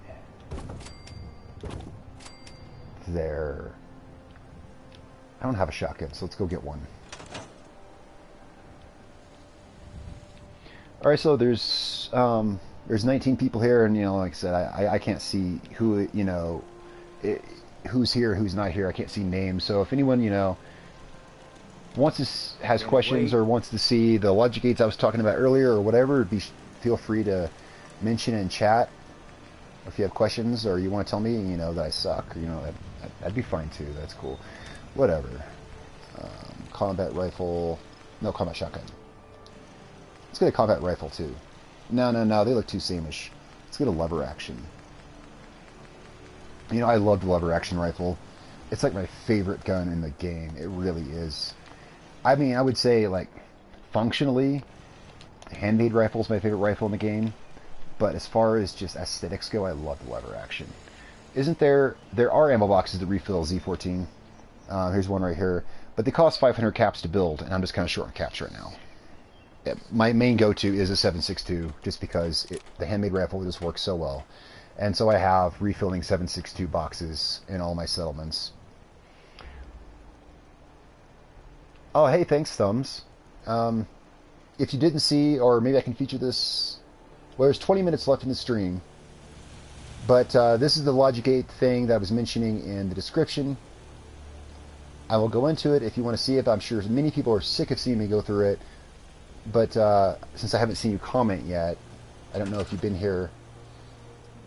S1: there. I don't have a shotgun, so let's go get one. All right, so there's 19 people here, and like I said, I can't see who who's here, who's not here. I can't see names. So if anyone has questions or wants to see the logic gates I was talking about earlier or whatever, feel free to mention in chat. If you have questions or you want to tell me, that I suck, that'd be fine too. That's cool. Whatever. Combat rifle, no combat shotgun. Let's get a combat rifle too. No, they look too sameish. Let's get a lever action. I love the lever action rifle. It's like my favorite gun in the game. It really is. I mean, I would say like functionally, handmade rifle is my favorite rifle in the game. But as far as just aesthetics go, I love the lever action. Isn't there are ammo boxes that refill Z14. Here's one right here. But they cost 500 caps to build, and I'm just kind of short on caps right now. My main go-to is a 7.62, just because the handmade rifle just works so well. And so I have refilling 7.62 boxes in all my settlements. Oh, hey, thanks, Thumbs. If you didn't see, or maybe I can feature this... Well, there's 20 minutes left in the stream. But this is the logic gate thing that I was mentioning in the description. I will go into it if you want to see it. I'm sure many people are sick of seeing me go through it. But since I haven't seen you comment yet, I don't know if you've been here.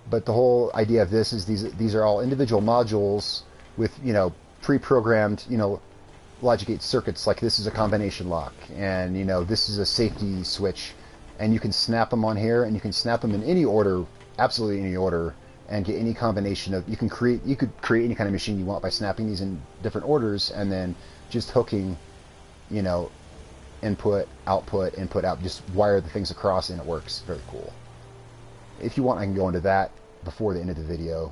S1: But the whole idea of this is these are all individual modules with pre-programmed logic gate circuits. Like this is a combination lock, and this is a safety switch, and you can snap them on here, and you can snap them in any order, absolutely any order, and get any combination of. You could create any kind of machine you want by snapping these in different orders, and then just hooking, input, output, input, out, just wire the things across, and it works. Very cool. If you want, I can go into that before the end of the video.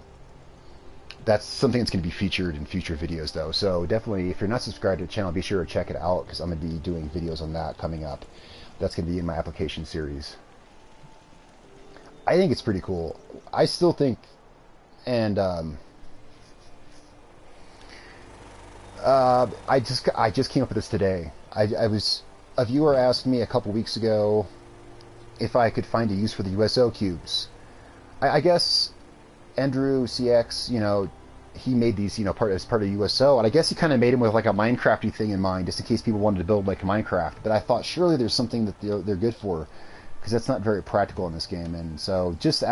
S1: That's something that's going to be featured in future videos, though. So definitely, if you're not subscribed to the channel, be sure to check it out, because I'm going to be doing videos on that coming up. That's going to be in my application series. I think it's pretty cool. I still think, and I just came up with this today. A viewer asked me a couple weeks ago if I could find a use for the USO cubes. I guess Andrew CX, he made these, as part of USO, and I guess he kind of made them with like a Minecrafty thing in mind, just in case people wanted to build like Minecraft. But I thought surely there's something that they're good for, because that's not very practical in this game. And so just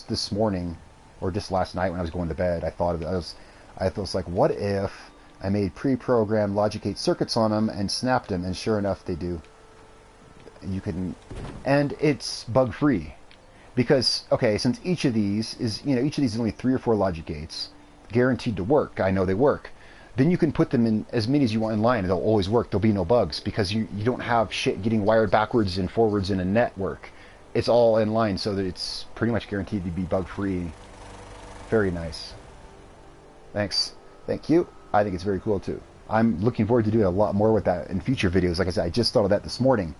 S1: this morning, or just last night when I was going to bed, I thought of it. I was like, what if I made pre-programmed logic gate circuits on them and snapped them, and sure enough, they do. And it's bug-free, because since each of these is only 3 or 4 logic gates, guaranteed to work. I know they work. Then you can put them in as many as you want in line, and they'll always work. There'll be no bugs, because you don't have shit getting wired backwards and forwards in a network. It's all in line, so that it's pretty much guaranteed to be bug-free. Very nice. Thanks. Thank you. I think it's very cool too. I'm looking forward to doing a lot more with that in future videos. Like I said, I just thought of that this morning,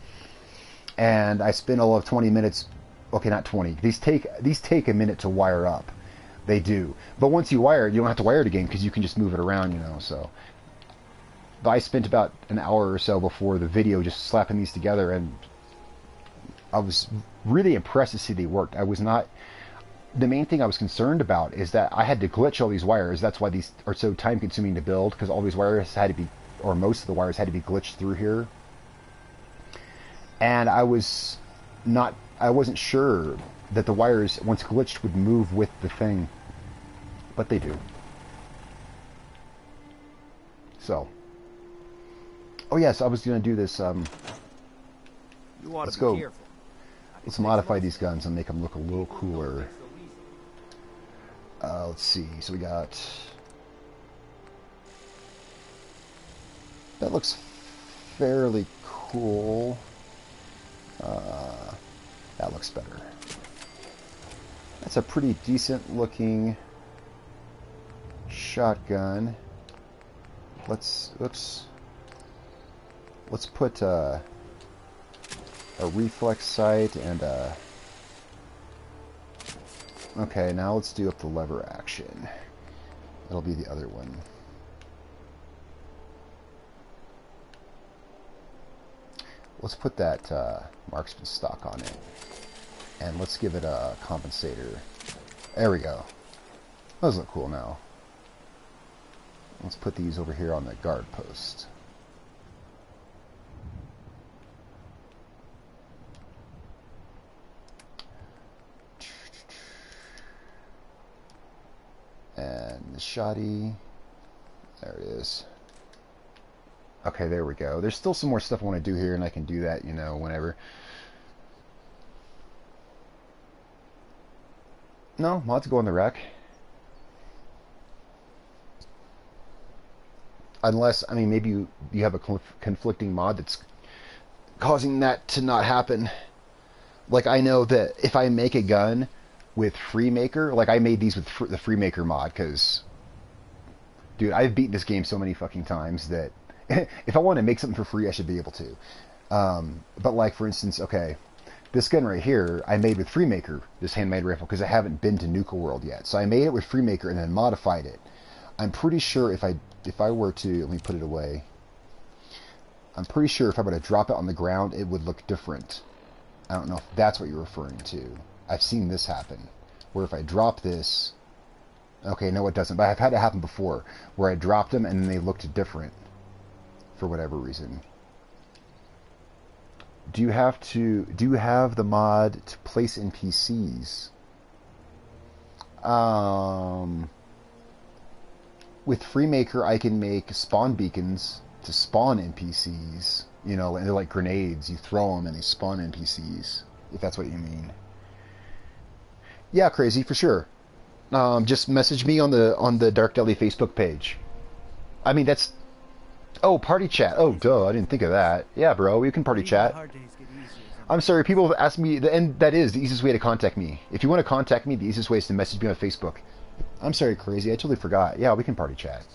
S1: and I spent all of 20 minutes. Okay, not 20. These take a minute to wire up. They do. But once you wire it, you don't have to wire it again, because you can just move it around, So, but I spent about an hour or so before the video just slapping these together, and I was really impressed to see they worked. I was not. The main thing I was concerned about is that I had to glitch all these wires. That's why these are so time-consuming to build, because all these wires had to be, or most of the wires had to be glitched through here. And I wasn't sure that the wires, once glitched, would move with the thing. But they do. So. Oh yes, I was going to do this,
S2: You ought
S1: Let's
S2: to be
S1: go.
S2: careful.
S1: Let's modify these guns and make them look a little cooler. Let's see. So we got... That looks fairly cool. That looks better. That's a pretty decent looking shotgun. Let's put a reflex sight and a... Okay, now let's do up the lever action. That'll be the other one. Let's put that marksman stock on it. And let's give it a compensator. There we go. Those look cool now. Let's put these over here on the guard post. And the shoddy. There it is. Okay, there we go. There's still some more stuff I want to do here, and I can do that, you know, whenever. No, mods go on the rack. Unless, I mean, maybe you have a conflicting mod that's causing that to not happen. Like, I know that if I make a gun with Freemaker, like I made these with the Freemaker mod, because, dude, I've beaten this game so many fucking times that if I want to make something for free, I should be able to. But like, for instance, okay, this gun right here, I made with Freemaker, this handmade rifle, because I haven't been to Nuka World yet. So I made it with Freemaker and then modified it. I'm pretty sure if I were to, let me put it away. I'm pretty sure if I were to drop it on the ground, it would look different. I don't know if that's what you're referring to. I've seen this happen, where if I drop this, okay, no, it doesn't. But I've had it happen before, where I dropped them and then they looked different for whatever reason. Do you have the mod to place NPCs? With Freemaker, I can make spawn beacons to spawn NPCs. You know, and they're like grenades. You throw them and they spawn NPCs, if that's what you mean. Yeah, crazy, for sure. Just message me on the Darkdally Facebook page. I mean, that's... Oh, party chat. Oh, duh, I didn't think of that. Yeah, bro, we can party chat. I'm sorry, people have asked me, and that is the easiest way to contact me. If you want to contact me, the easiest way is to message me on Facebook. I'm sorry, crazy, I totally forgot. Yeah, we can party chat.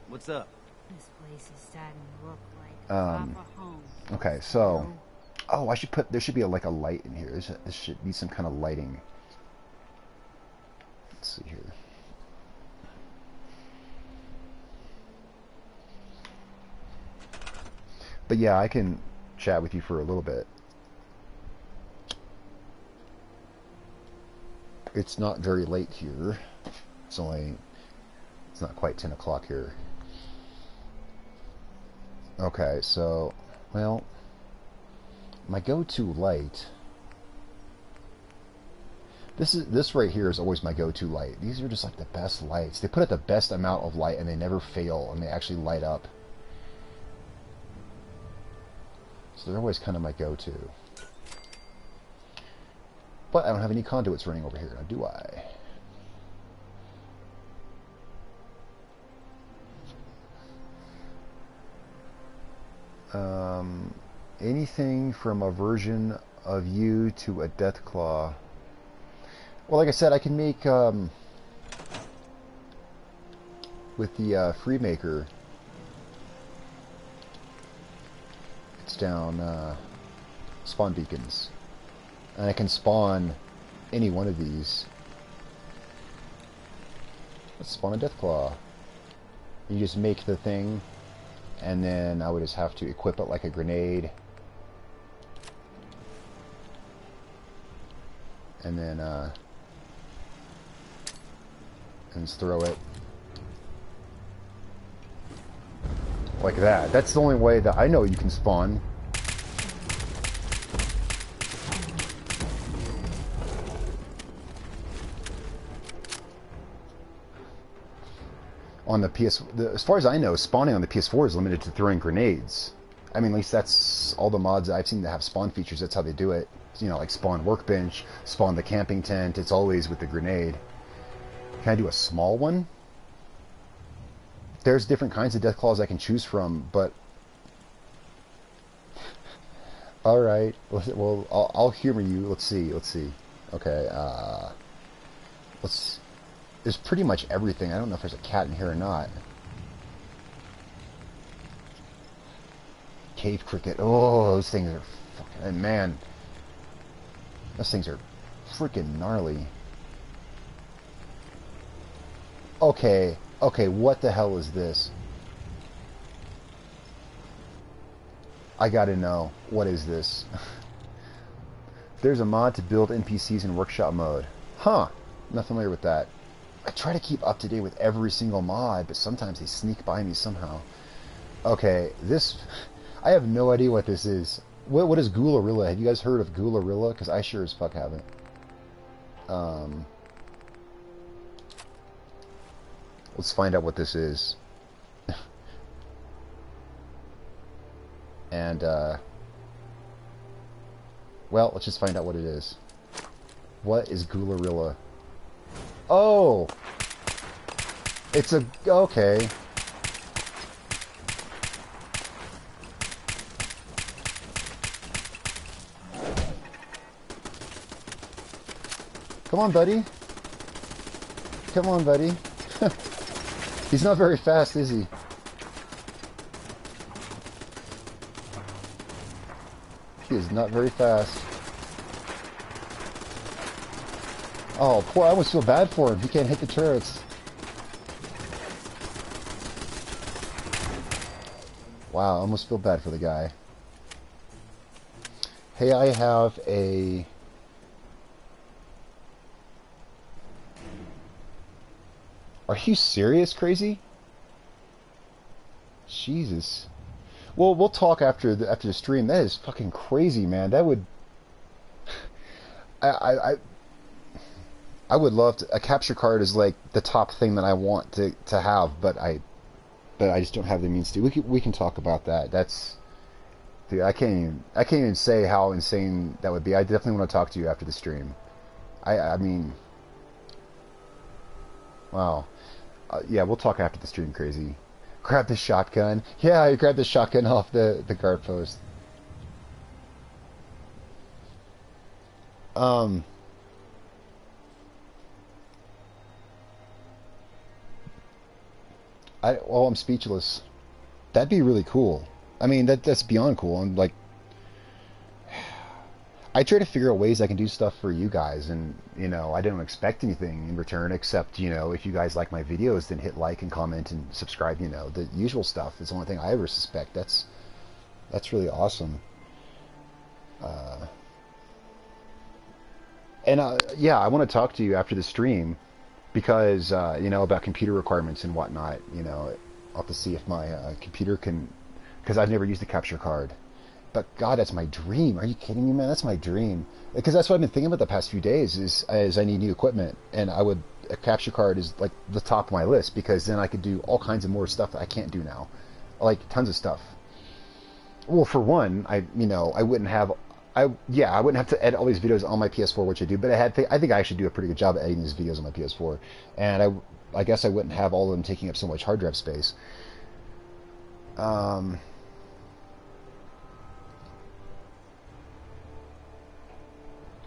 S2: What's up?
S3: This place is starting to look like a proper home.
S1: Okay, so... Oh, I should put... There should be like a light in here. This should be some kind of lighting. Let's see here. But yeah, I can chat with you for a little bit. It's not very late here. It's not quite 10 o'clock here. Okay, so, well, my go-to light, this right here is always my go-to light. These are just like the best lights. They put out the best amount of light and they never fail and they actually light up. So they're always kind of my go-to. But I don't have any conduits running over here, now do I? Anything from a version of you to a Deathclaw. Well, like I said, I can make, with the Freemaker, it's down, spawn beacons. And I can spawn any one of these. Let's spawn a Deathclaw. You just make the thing, and then I would just have to equip it like a grenade. And then, and just throw it. Like that. That's the only way that I know you can spawn. On the PS... as far as I know, spawning on the PS4 is limited to throwing grenades. I mean, at least that's all the mods I've seen that have spawn features. That's how they do it. You know, like spawn workbench, spawn the camping tent. It's always with the grenade. Can I do a small one? There's different kinds of Deathclaws I can choose from, but... Alright, well, I'll humor you. Let's see. Okay, there's pretty much everything. I don't know if there's a cat in here or not. Cave cricket. Oh, those things are fucking... Man. Those things are freaking gnarly. Okay, what the hell is this? I gotta know. What is this? There's a mod to build NPCs in workshop mode. Huh. I'm not familiar with that. I try to keep up to date with every single mod, but sometimes they sneak by me somehow. Okay, this... I have no idea what this is. What is Ghoulorilla? Have you guys heard of Ghoulorilla? Because I sure as fuck haven't. Let's find out what this is. And, well, let's just find out what it is. What is Ghoulorilla? Oh! It's a... Okay. Come on, buddy. Come on, buddy. He's not very fast, is he? He is not very fast. Oh, poor, I almost feel bad for him. He can't hit the turrets. Wow, I almost feel bad for the guy. Hey, I have a... Are you serious, Crazy? Jesus. Well, we'll talk after the stream. That is fucking crazy, man. That would... I would love to... A capture card is like the top thing that I want to have, but I just don't have the means to. We can talk about that. That's... Dude, I can't even say how insane that would be. I definitely want to talk to you after the stream. I mean... Wow. Yeah, we'll talk after the stream, Crazy. Grab the shotgun. Yeah, I grabbed the shotgun off the guard post. Well, I'm speechless. That'd be really cool. I mean, that's beyond cool. I'm like... I try to figure out ways I can do stuff for you guys, and, you know, I don't expect anything in return except, you know, if you guys like my videos, then hit like and comment and subscribe, you know, the usual stuff is the only thing I ever suspect. That's really awesome. Yeah, I want to talk to you after the stream because, you know, about computer requirements and whatnot, you know, I'll have to see if my computer can, because I've never used a capture card. But God, that's my dream. Are you kidding me, man? That's my dream. Because that's what I've been thinking about the past few days is I need new equipment. And a capture card is like the top of my list because then I could do all kinds of more stuff that I can't do now. Like tons of stuff. Well, for one, I wouldn't have to edit all these videos on my PS4, which I do, but I think I actually do a pretty good job at editing these videos on my PS4. And I guess I wouldn't have all of them taking up so much hard drive space.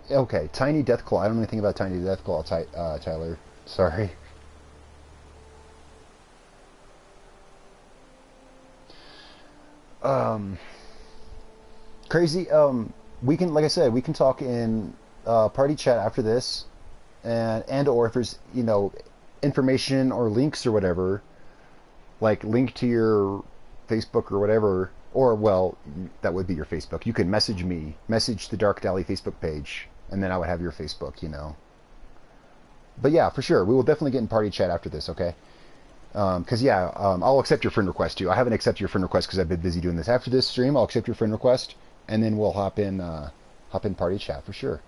S1: Okay, Tiny Deathclaw. I don't know anything about Tiny Deathclaw, Tyler. Sorry. Crazy. We can, like I said, we can talk in party chat after this, and or if there's, you know, information or links or whatever, like link to your Facebook or whatever, or well, that would be your Facebook. You can message me, message the Darkdally Facebook page. And then I would have your Facebook, you know. But yeah, for sure. We will definitely get in party chat after this, okay? Because, yeah, I'll accept your friend request, too. I haven't accepted your friend request because I've been busy doing this. After this stream, I'll accept your friend request, and then we'll hop in party chat, for sure.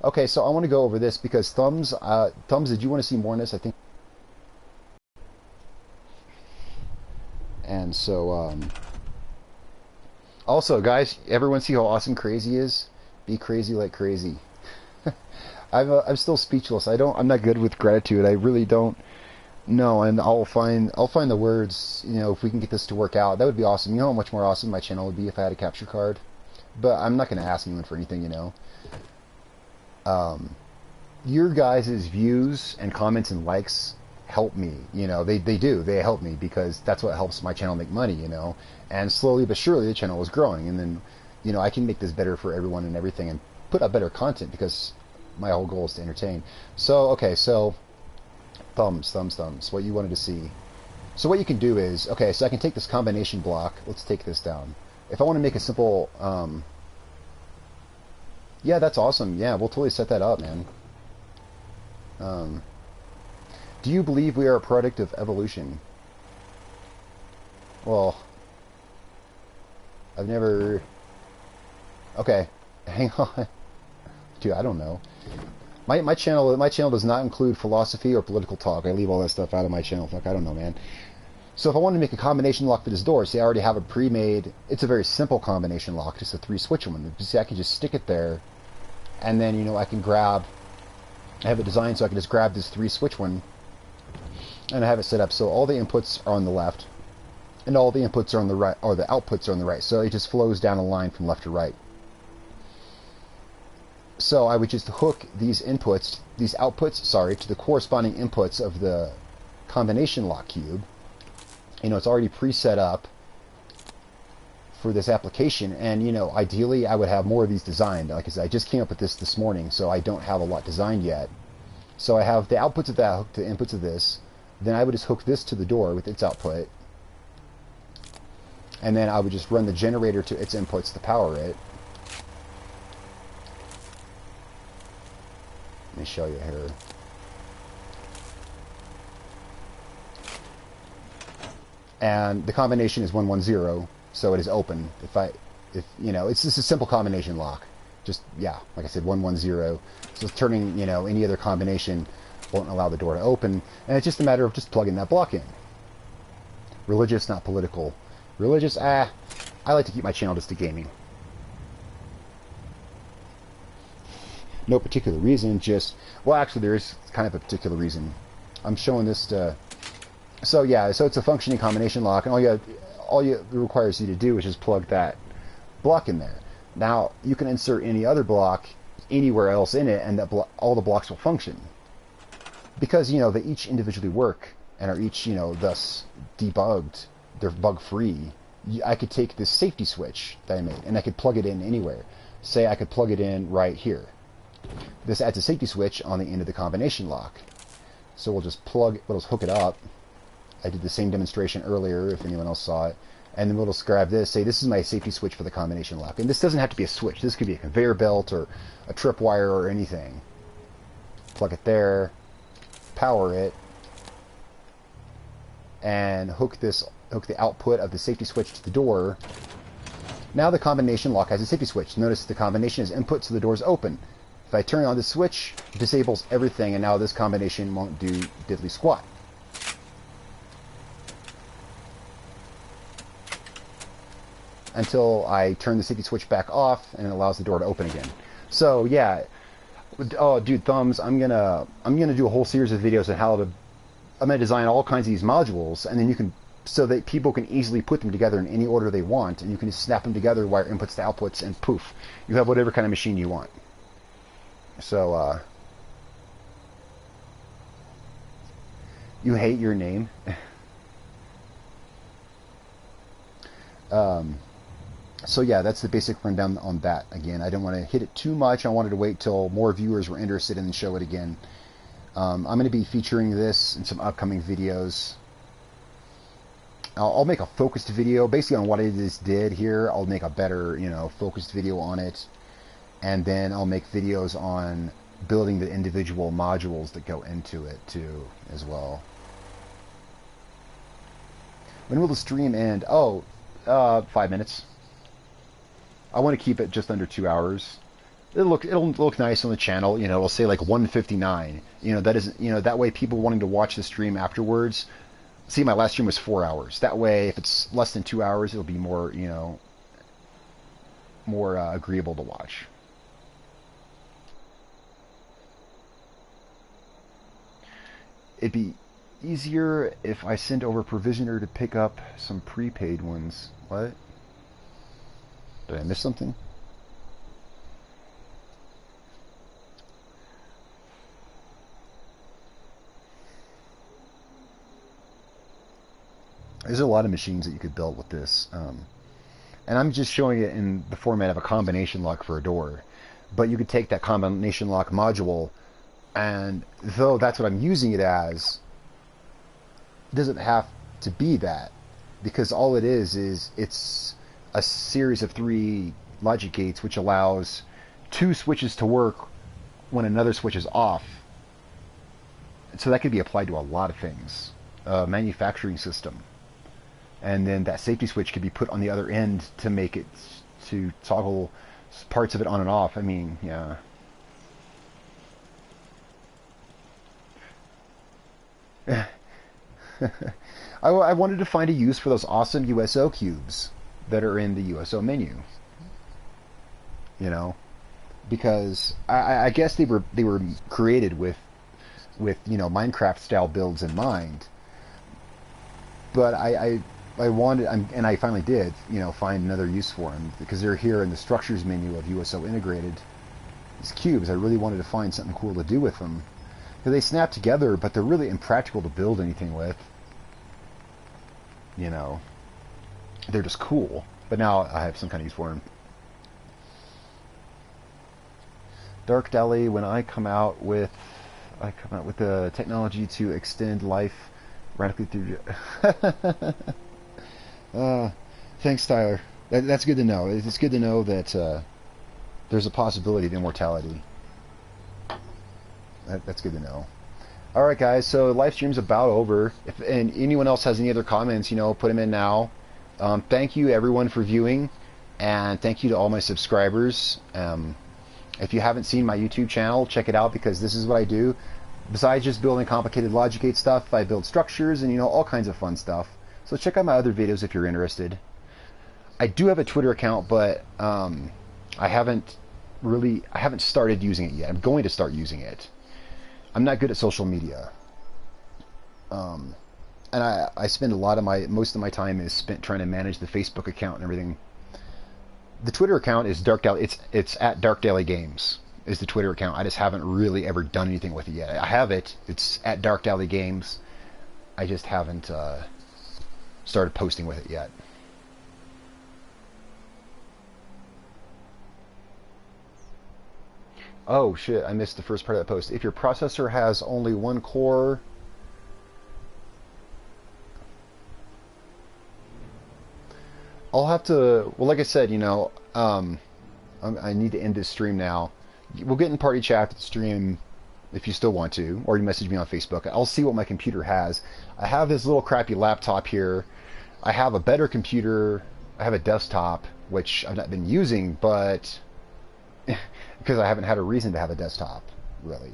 S1: Okay, so I want to go over this because Thumbs, did you want to see more on this? I think... And so, Also, guys, everyone see how awesome crazy is? Be crazy like crazy. I'm still speechless. I'm not good with gratitude. I really don't know, and I'll find the words. You know, if we can get this to work out, that would be awesome. You know how much more awesome my channel would be if I had a capture card. But I'm not going to ask anyone for anything. You know. Your guys' views and comments and likes help me. You know, they do. They help me because that's what helps my channel make money. You know, and slowly but surely the channel is growing, and then, you know, I can make this better for everyone and everything, and put out better content because my whole goal is to entertain. So okay, so thumbs. What you wanted to see. So what you can do is, okay, so I can take this combination block. Let's take this down. If I want to make a simple, yeah, that's awesome. Yeah, we'll totally set that up, man. Do you believe we are a product of evolution? Well, I've never... Okay, hang on. Dude, I don't know. My channel does not include philosophy or political talk. I leave all that stuff out of my channel. Fuck, I don't know, man. So if I want to make a combination lock for this door, see, I already have a pre-made... It's a very simple combination lock, just a 3-switch one. See, I can just stick it there, and then, you know, I can grab... I have it designed so I can just grab this 3-switch one, and I have it set up so all the inputs are on the left, and all the inputs are on the right, or the outputs are on the right. So it just flows down a line from left to right. So I would just hook these outputs, sorry, to the corresponding inputs of the combination lock cube. You know, it's already pre-set up for this application, and, you know, ideally I would have more of these designed. Like I said, I just came up with this morning, so I don't have a lot designed yet. So I have the outputs of that hooked to inputs of this. Then I would just hook this to the door with its output, and then I would just run the generator to its inputs to power it. Let me show you here. And the combination is 110, so it is open. If you know, it's just a simple combination lock. Just, yeah, like I said, 110. So turning, you know, any other combination won't allow the door to open, and it's just a matter of just plugging that block in. Religious, not political. Religious, I like to keep my channel just to gaming. No particular reason, just, well, actually there is kind of a particular reason. I'm showing this to, so yeah, so it's a functioning combination lock, and all it requires you to do is just plug that block in there. Now, you can insert any other block anywhere else in it, and that all the blocks will function. Because, you know, they each individually work, and are each, you know, thus debugged. They're bug-free. I could take this safety switch that I made, and I could plug it in anywhere. Say I could plug it in right here. This adds a safety switch on the end of the combination lock. So we'll just hook it up. I did the same demonstration earlier, if anyone else saw it. And then we'll just grab this, say this is my safety switch for the combination lock. And this doesn't have to be a switch. This could be a conveyor belt or a tripwire or anything. Plug it there, power it, and hook the output of the safety switch to the door. Now the combination lock has a safety switch. Notice the combination is input, so the door is open. If I turn on the switch, it disables everything, and now this combination won't do diddly squat. Until I turn the safety switch back off, and it allows the door to open again. So yeah, oh dude, thumbs! I'm gonna do a whole series of videos on how to. I'm gonna design all kinds of these modules, and then you can, so that people can easily put them together in any order they want, and you can just snap them together, wire inputs to outputs, and poof, you have whatever kind of machine you want. So you hate your name. So yeah, that's the basic rundown on that. Again, I didn't want to hit it too much. I wanted to wait till more viewers were interested and show it again. I'm going to be featuring this in some upcoming videos. I'll make a focused video basically on what I just did here. I'll make a better, you know, focused video on it, and then I'll make videos on building the individual modules that go into it too, as well. When will the stream end? Oh, 5 minutes. I want to keep it just under 2 hours. It'll look nice on the channel. You know, it'll say like 1:59. You know, that isn't, you know, that way people wanting to watch the stream afterwards. See, my last stream was 4 hours. That way, if it's less than 2 hours, it'll be more, you know, more agreeable to watch. It'd be easier if I sent over Provisioner to pick up some prepaid ones. What? Did I miss something? There's a lot of machines that you could build with this. And I'm just showing it in the format of a combination lock for a door. But you could take that combination lock module, and though that's what I'm using it as, it doesn't have to be that. Because all it is it's a series of 3 logic gates which allows 2 switches to work when another switch is off. So that could be applied to a lot of things. A manufacturing system. And then that safety switch could be put on the other end to make it, to toggle parts of it on and off. I mean, yeah. I wanted to find a use for those awesome USO cubes that are in the USO menu. You know, because I guess they were created with Minecraft style builds in mind. But I wanted, and I finally did, find another use for them, because they're here in the structures menu of USO integrated. These cubes, I really wanted to find something cool to do with them. Because they snap together, but they're really impractical to build anything with. They're just cool. But now I have some kind of use for them. Darkdally, when I come out with the technology to extend life radically through. Thanks, Tyler. That's good to know. It's good to know that there's a possibility of immortality. That's good to know. All right, guys. So live stream's about over. If anyone else has any other comments, put them in now. Thank you, everyone, for viewing, and thank you to all my subscribers. If you haven't seen my YouTube channel, check it out, because this is what I do. Besides just building complicated logic gate stuff, I build structures and all kinds of fun stuff. So check out my other videos if you're interested. I do have a Twitter account, but I haven't started using it yet. I'm going to start using it. I'm not good at social media. And I spend most of my time is spent trying to manage the Facebook account and everything. The Twitter account is Darkdally. It's at Darkdally Games is the Twitter account. I just haven't really ever done anything with it yet. I have it. It's at Darkdally Games. I just haven't started posting with it yet. Oh shit, I missed the first part of that post. If your processor has only 1 core, I'll have to, well, like I said, I need to end this stream now. We'll get in party chat after the stream if you still want to, or you message me on Facebook. I'll see what my computer has. I have this little crappy laptop here. I have a better computer. I have a desktop, which I've not been using, but because I haven't had a reason to have a desktop, really.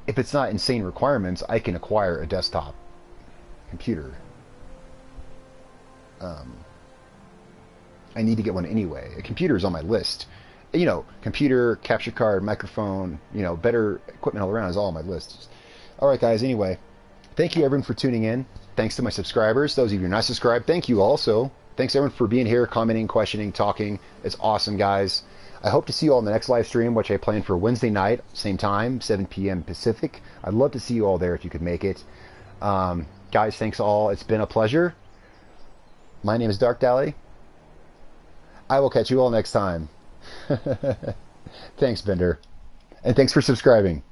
S1: If it's not insane requirements, I can acquire a desktop computer. I need to get one anyway. A computer is on my list. Computer, capture card, microphone, better equipment all around is all on my list. All right, guys, anyway, thank you, everyone, for tuning in. Thanks to my subscribers. Those of you who are not subscribed, thank you also. Thanks, everyone, for being here, commenting, questioning, talking. It's awesome, guys. I hope to see you all in the next live stream, which I plan for Wednesday night, same time, 7 p.m. Pacific. I'd love to see you all there if you could make it. Guys, thanks all. It's been a pleasure. My name is Darkdally. I will catch you all next time. Thanks, Bender. And thanks for subscribing.